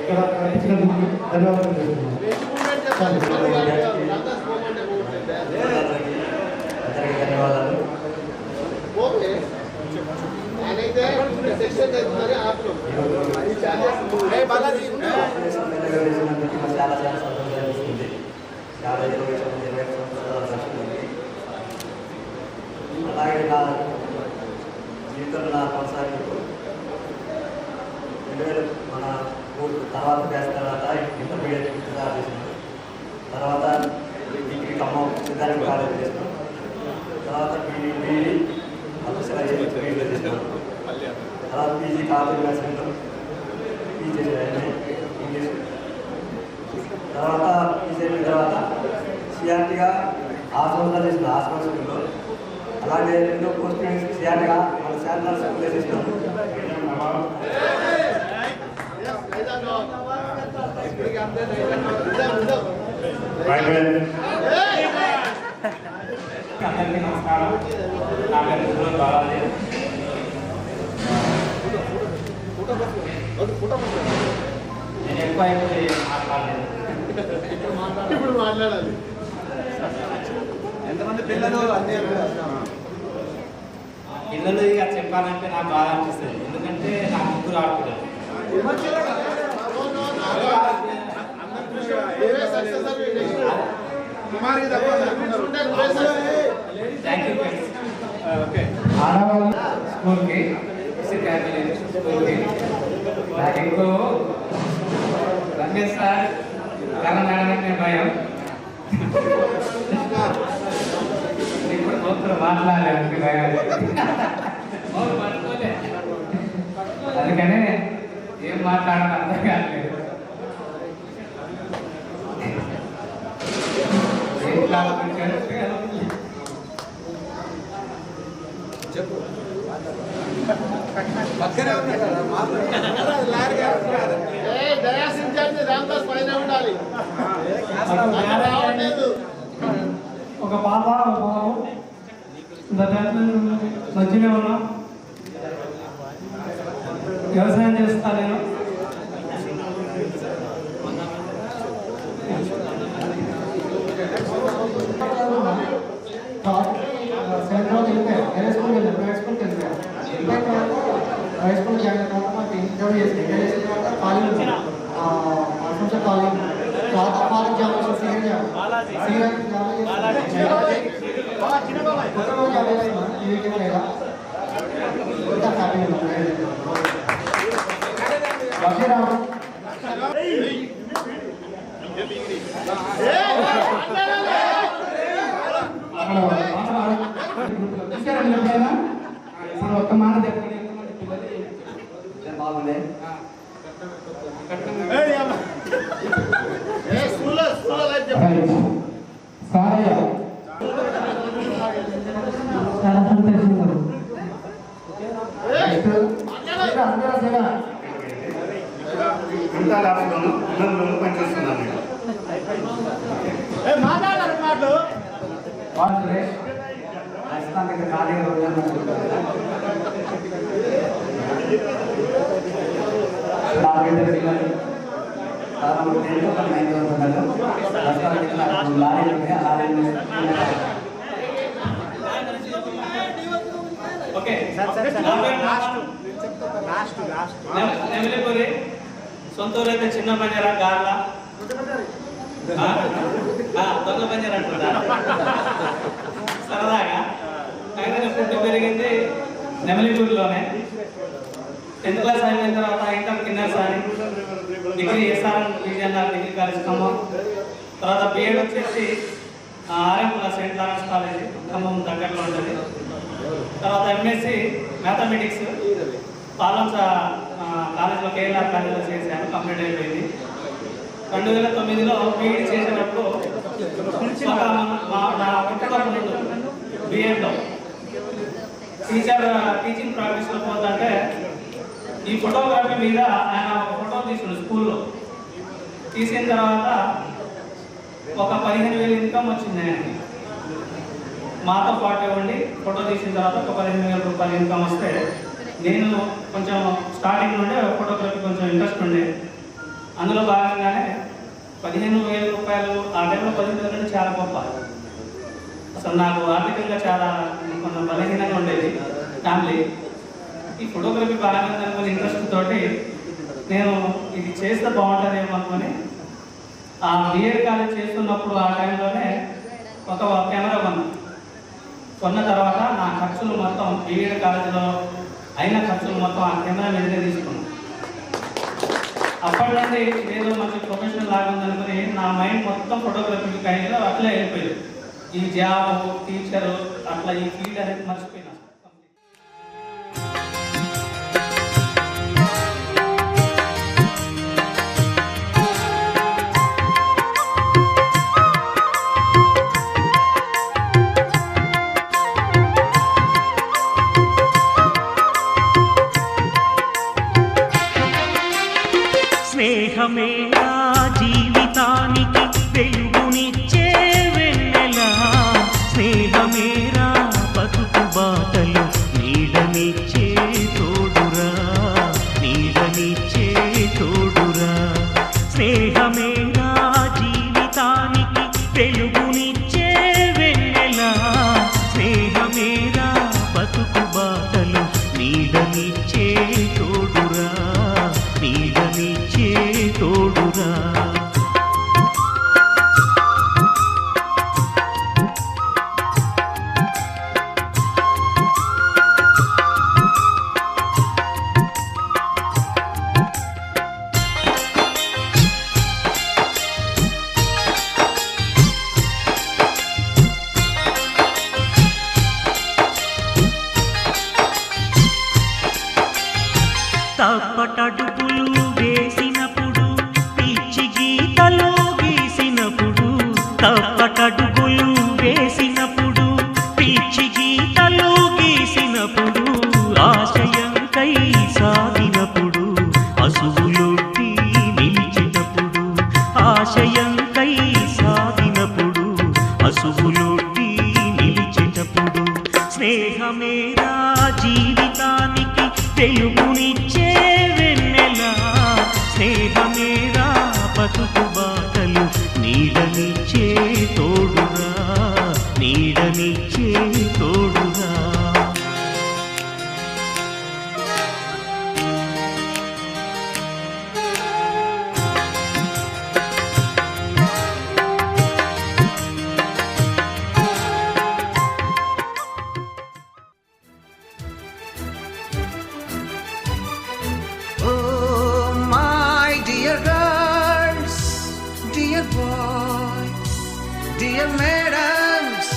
ఇక్కడ ఇచ్చినందుకు ధన్యవాదాలు చేస్తున్నాను. ధన్యవాదాలు. చాలా చాలా సంతోషం అనిపిస్తుంది. 50 సంవత్సరాలు అలాగే నా జీవితంలో నా కొనసాగింపు 2000 మన తర్వాత బ్యాచ్ తర్వాత ఇంటర్మీడియట్ చేసినాను. తర్వాత డిగ్రీ ఖమ్మం సిద్ధార్థ కాలేజ్ చేసినాను. తర్వాత బీఈడి అఫీసర్ బీఈడీలో చేసినాను. తర్వాత పీజీ కాలేజ్ రాసినాను. PG English. తర్వాత పీజీ అయిన తర్వాత సిఆర్టీగా 6 సంవత్సరాలు చేసిన హాస్పిటల్ స్కూల్లో. అలాగే 2 పోస్ట్ సిఆర్టీగా మన శారదా స్కూల్లో చేసినాను. అందరికీ నమస్కారం. నా పేరు గురువు బాలాజీ. నేను ఎక్కువ మాట్లాడలేదు. ఇప్పుడు మాట్లాడాలి. ఎంతమంది పిల్లలు పిల్లలు ఇక చెప్పాలంటే నాకు బాధ అనిపిస్తుంది. ఎందుకంటే నా ముగ్గురు ఆడపిల్లలు. ఆడవాళ్ళ స్కూల్కి స్కూల్కి నాకు ఇంకో రమేష్ సార్ కన్నడంటే భయం. ఇప్పుడు మొత్తం మాట్లాడాలంటే భయం. అందుకనే ఏం మాట్లాడాలి అర్థం కాలేదు. చెప్పు పక్కనే ఉన్నా దయాసించండి. రామదాస్ పైన ఉండాలి. ఒక పాప ఒక బాబు మంచిగా ఉన్నా. వ్యవసాయం చేస్తా నేను. సెంట్రల్ వెళ్ళిపోయాను. హై స్కూల్కి వెళ్ళాను. ప్రైవేట్ స్కూల్కి వెళ్ళిపోయాను. హై స్కూల్ జాయిన్ అయిన తర్వాత మాకు ఇంటర్వ్యూ చేసిన తర్వాత కాలేజ్ కాలేజ్ తర్వాత కాలేజ్ జాబ్ సీనియర్ జాబ్ ఇప్పుడు ఒక్క మాట చెప్పండి. బాగుంది. చాలా సంతోషంగా పనిచేస్తున్నాను. ఖాళీగా చాలా మంది 10th ఒక 9th ఉన్నారు. లారీలు ఉన్నాయి, ఆ లారీలు ఓకే నెమలిపూరి సొంతూరు అయితే చిన్న బంజారా గార్ల దొంగ బంజారా అంటుందా సరదాగా. అయితే పుట్టి పెరిగింది నెమలిపూరిలోనే. 10th క్లాస్ అయిపోయిన తర్వాత ఇంటర్ కిన్నర్స్ అని degree SR Vijayanagar degree college Khammam. తర్వాత బిఎడ్ వచ్చేసి ఆర్ఎంపుల సెయింట్ లారెన్స్ కాలేజ్ ఖమ్మం దగ్గరలో ఉంటుంది. తర్వాత ఎంఎస్సి మ్యాథమెటిక్స్ పాలన్స్ కాలేజ్లో కేఎల్ఆర్ కాలేజ్లో చేశాను, కంప్లీట్ అయిపోయింది. 2009లో బీఈడి చేసేటప్పుడు నా పుట్టుకప్పుడు బిఎడ్లో టీచింగ్ ప్రాక్టీస్లో పోతుంటే ఈ ఫోటోగ్రఫీ మీద ఆయన ఒక ఫోటో తీసుకున్నాడు స్కూల్లో. తీసిన తర్వాత ఒక 15,000 ఇన్కమ్ వచ్చింది ఆయనకి. మాతో పాటే ఉండి ఫోటో తీసిన తర్వాత ఒక 15,000 రూపాయలు ఇన్కమ్ వస్తే నేను కొంచెం స్టార్టింగ్ నుండి ఫోటోగ్రఫీ కొంచెం ఇంట్రెస్ట్ ఉండే. అందులో భాగంగానే 15,000 రూపాయలు ఆ టైంలో 10,000 అంటే చాలా గొప్ప. అసలు నాకు ఆర్థికంగా చాలా కొంచెం బలహీనంగా ఉండేది ఫ్యామిలీ. ఈ ఫోటోగ్రఫీ బాగా అనుకుని ఇంట్రెస్ట్ తోటి నేను ఇది చేస్తే బాగుంటుందేమో అనుకుని ఆ బిఎడ్ కాలేజ్ చేస్తున్నప్పుడు ఆ టైంలోనే ఒక కెమెరా కొన్న తర్వాత నా ఖర్చులు మొత్తం బిఎడ్ కాలేజీలో అయిన ఖర్చులు మొత్తం ఆ కెమెరా మీదనే తీసుకున్నాను. అప్పటి నుండి ఏదో మంచి ప్రొఫెషనల్ లాగా ఉందనుకుని నా మైండ్ మొత్తం ఫోటోగ్రఫీ కైండ్లో అట్లే వెళ్ళిపోయింది. ఈ జాబ్ టీచరు అట్లా ఈ ఫీల్డ్ అనేది మర్చిపోయినా. స్నేహమే నా జీవితానికి వెలుగునిచ్చే వెన్నెలా, స్నేహమే నా బతుకు బాటలు నీడనిచ్చే తోడురా, నీడనిచ్చే తోడురా. స్నేహమే నా జీవితానికి వెలుగునిచ్చే వెన్నెలా, స్నేహమే నా బతుకు బాటలు నీడనిచ్చే తోడురా, నీడనిచ్చే తోడురా. తప్పటడుగులు వేసినప్పుడు పిచ్చి గీతలు గీసినప్పుడు, తప్పటడుగులు వేసినప్పుడు పిచ్చి గీతలు గీసినప్పుడు, ఆశయంకై సాగినప్పుడు అసువులొట్టి నిలిచేటప్పుడు, ఆశయంకై సాగినప్పుడు అసువులొట్టి నిలిచేటప్పుడు, స్నేహమే నా జీవితానికి వెలుగునిచ్చే వెన్నెలా, స్నేహమే నా బతుకు బాటలు నీడనిచ్చే తోడురా, నీడనిచ్చే తోడురా. Dear madams,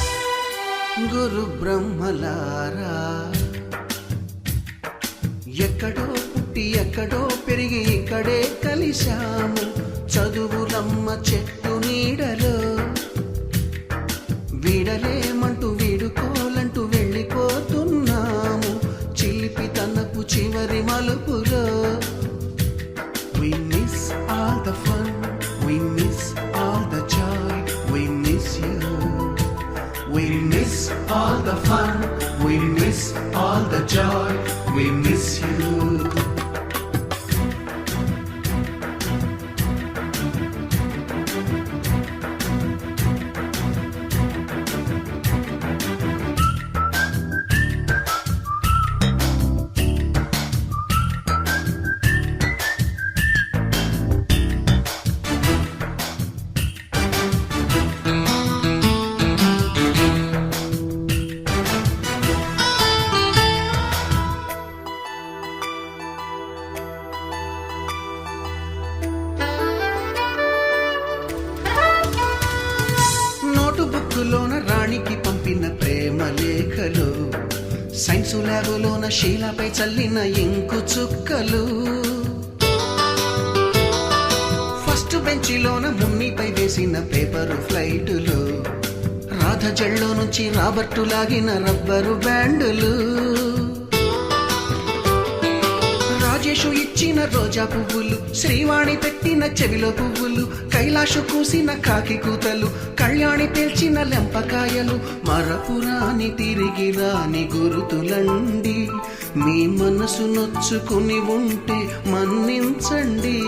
గురు బ్రహ్మలారా, ఎక్కడో పుట్టి ఎక్కడో పెరిగి ఇక్కడే కలిశాము చదువులమ్మ చెట్టు నీడలో. వీడలేమంటూ వీడుకోలంటూ వెళ్ళిపోతున్నాము చిలిపి తనపు చివరి మలుపులో. We miss all the fun, we miss all the joy, we miss you. We miss all the fun, we miss all the joy, we miss you. ల్యాబులోన శీలపై చల్లిన ఇంకు చుక్కలు, ఫస్ట్ బెంచిలోన మున్నిపై వేసిన పేపరు ఫ్లైటులు, రాధ జల్లో నుంచి రాబర్టు లాగిన రబ్బరు బ్యాండులు, రాజేషు ఇచ్చిన రోజా పువ్వులు, శ్రీవాణి పెట్టిన చెవిలో పువ్వులు, కైలాషు కూసిన కాకి కూతలు, కళ్యాణి పేల్చిన లెంపకాయలు, మరపురాని తిరిగి రాని గురుతులండి. మీ మనసు నొచ్చుకుని ఉంటే మన్నించండి.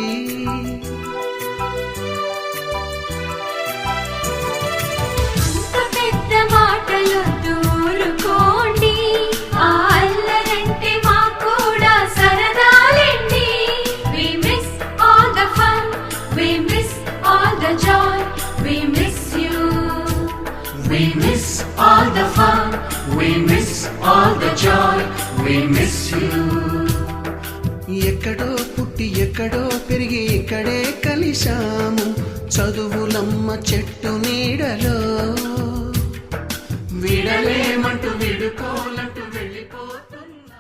We miss all the fun, we miss all the joy, we miss you. ఎక్కడో పుట్టి ఎక్కడో పెరిగి ఇక్కడే కలిశాము, చదువులమ్మ చెట్టు నీడలో. విడలేమంటూ విడుకోలంటూ వెళ్ళిపోతున్నా.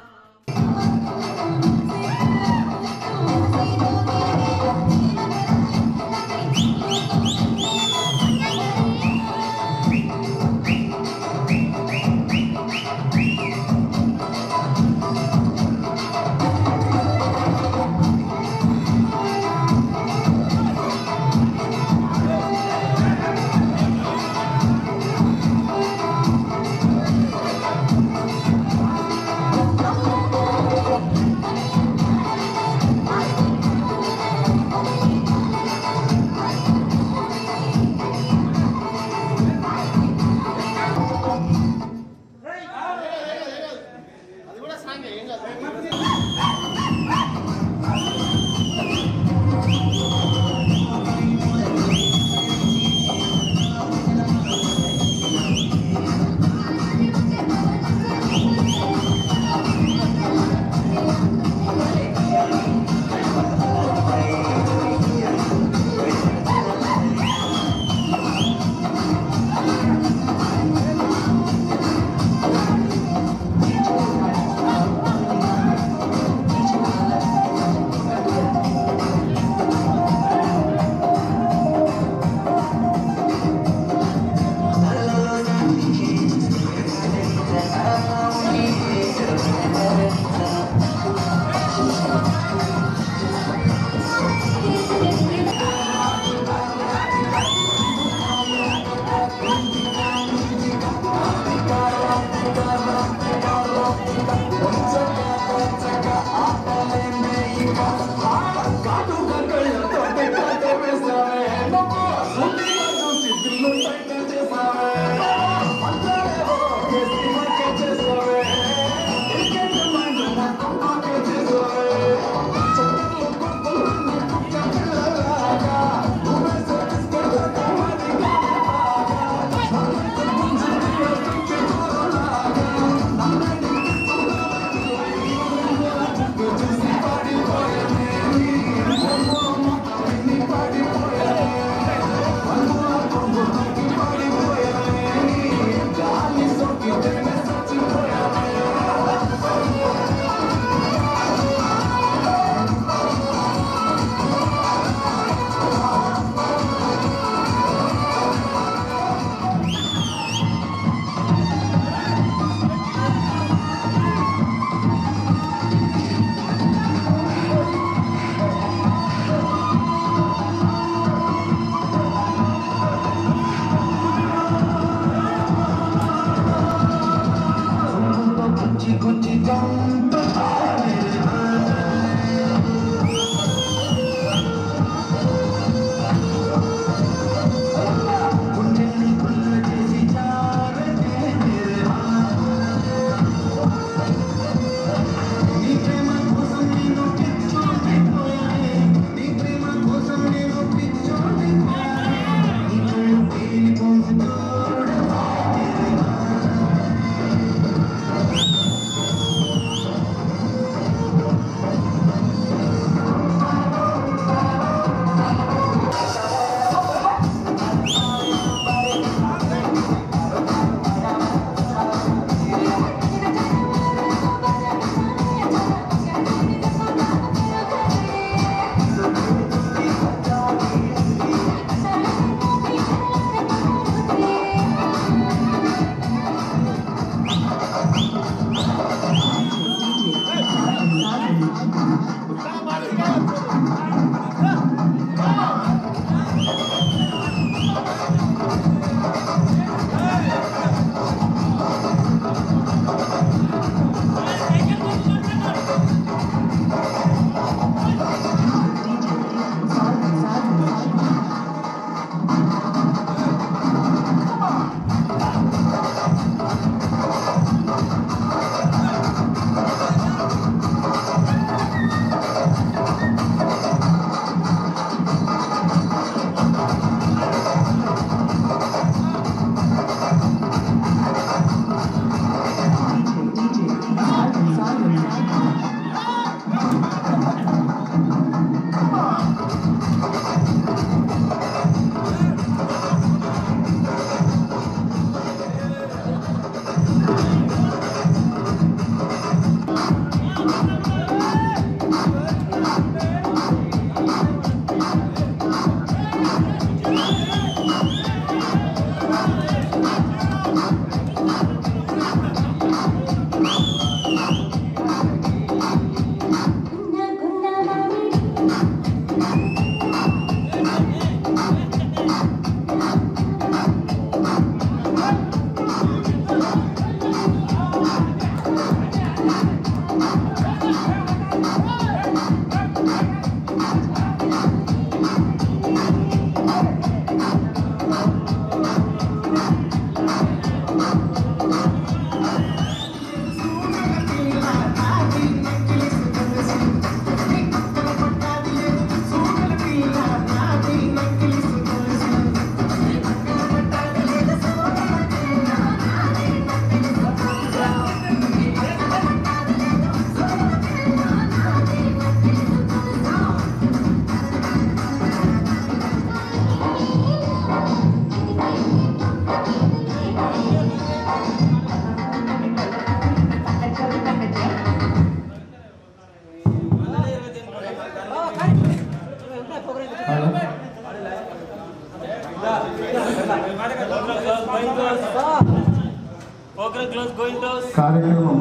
కార్యక్రమం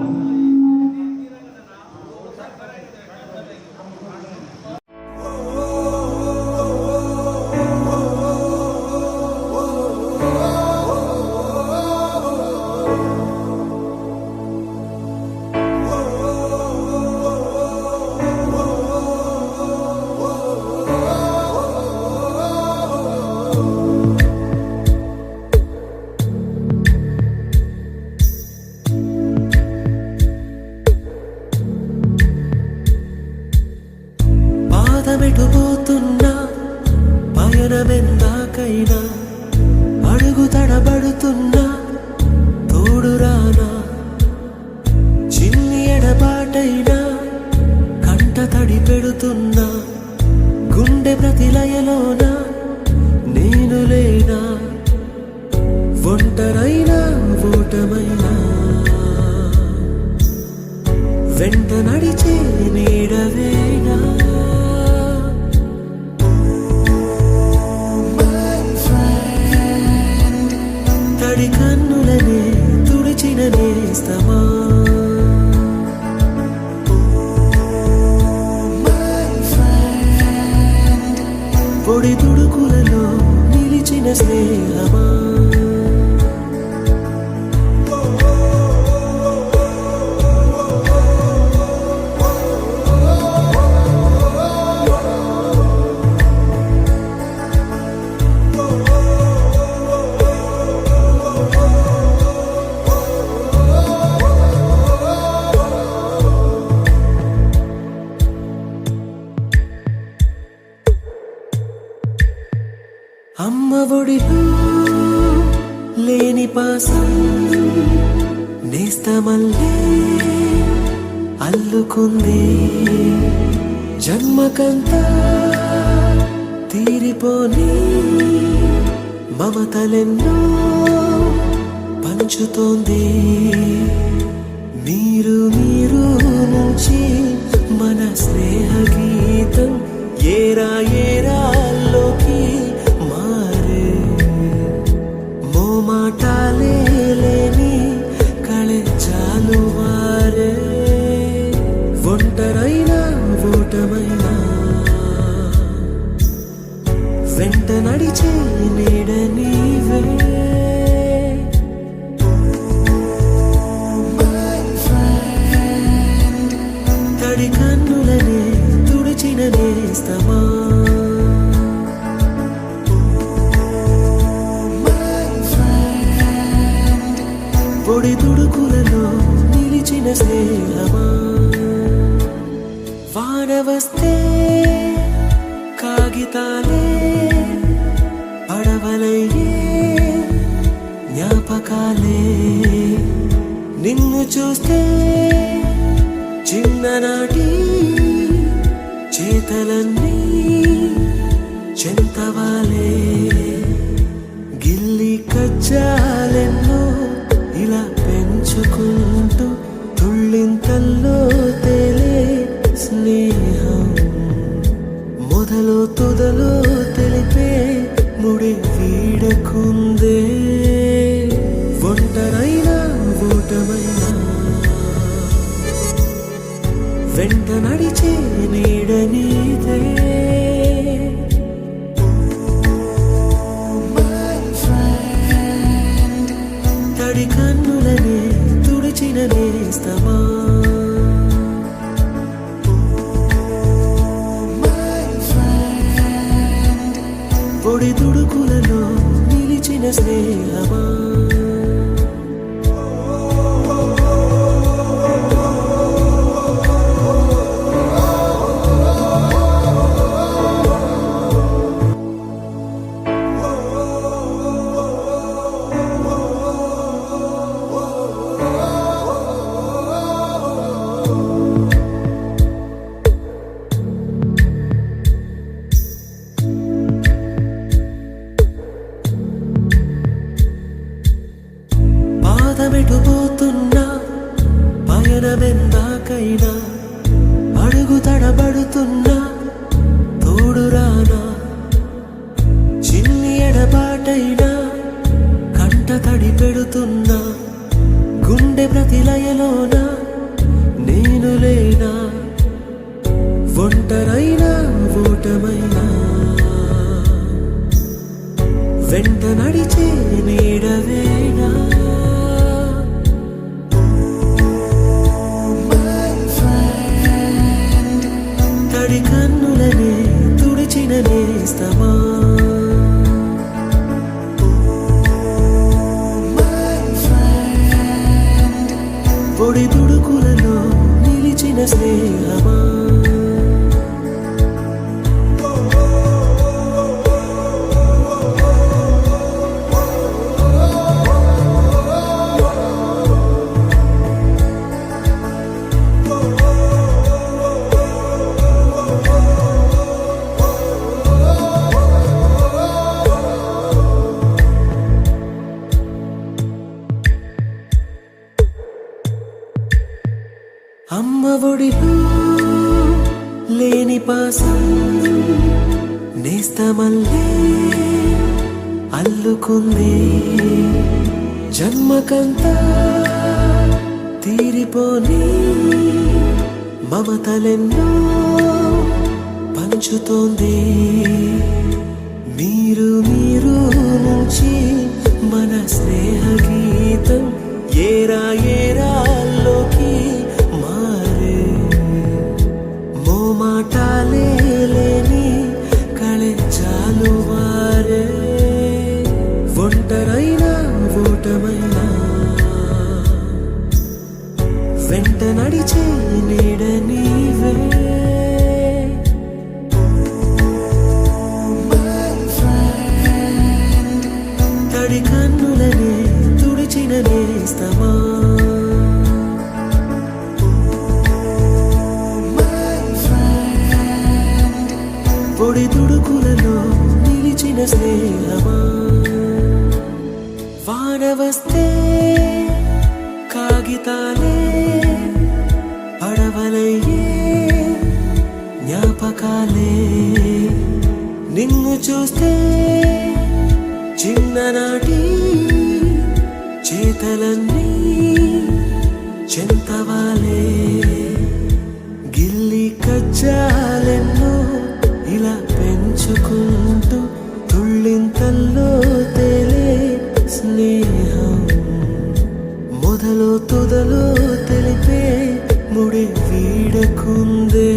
పాదమెటుపోతున్నా పయనమెందాకైనా అడుగు తడబడుతున్నా తోడురానా చిన్ని ఎడబాటైనా కంట తడి పెడుతున్నా గుండె ప్రతిలయలోన నేను లేనా ఒంటరైనా ఓటమైనా వెంట నడిచే నీడవేనా తడి కన్నులనే తుడిచిన నేస్తమా పొడి తుడుకులలో నిలిచిన స్నేహమా అమ్మ ఒడిలో లేని పాసం నేస్తమల్లే అల్లుకుంది జన్మకంతా తీరిపోని మమతలెన్నో పంచుతోంది మీరు మీరు నుంచి మన స్నేహ గీతం ఏరా ఏరాల్లోకి మారే మోమాటాలే లేని కళే చాలు వారే ఒంటరైనా ఓటమైనా వెంట నడిచే నీడ నీవే తడి కన్నులనే తుడిచిన నేస్తమా పొడి తుడుకులలో నిలిచిన స్నేహమా వాన వస్తే కాగితాలే పడవలయ్యే జ్ఞాపకాలే నిన్ను చూస్తే చిన్ననాటి చేతలన్నీ చెంతవాలే గిల్లి కజ్జాలెన్నో ఇలా పెంచుకుంటూ తుళ్ళింతల్లో తేలే స్నేహం మొదలు తొదలు తెలిపే ముడి వీడకుందే నడిచే నీడ నీదే తడి కన్నులనే తుడిచిన నేస్తమా పొడి తుడుకులలో నిలిచిన స్నేహమా పాదమెటుపోతున్నా పయనమెందాకైనా అడుగు తడబడుతున్నా తోడురానా చిన్ని ఎడబాటైనా కంట తడి పెడుతున్నా గుండె ప్రతిలయలోన నేను లేనా ఒంటరైనా ఓటమైనా వెంట నడిచే నీడవేనా తడి కన్నులనే తుడిచిన నేస్తమా పొడి తుడుకులలో నిలిచిన స్నేహమా అమ్మ ఒడిలో లేని పాసం నేస్తమల్లే అల్లుకుంది జన్మకంతా తీరిపోని మమతలెన్నో పంచుతోంది మీరు నుంచి మన స్నేహ గీతం ఏరా ఏరాల్లోకి మారే మోమాటాలే లేని కళెచ్చాలు వారే ఒంటరైనా ఓటమైనా వెంట నడిచే నీడ నీవే తడి కన్నులనే తుడిచిన నేస్తమా పొడి తుడుకులలో నిలిచిన స్నేహమా వాన వస్తే కాగితాలే పడవలయ్యే జ్ఞాపకాలే నిన్ను చూస్తే చిన్ననాటి చేతలన్నీ చెంతవాలే గిల్లి కజ్జాలెన్నో ఇలా పెంచుకుంటూ తుళ్ళింతల్లో తేలే స్నేహం మొదలు తుదలో తెలిపే ముడి వీడకుందే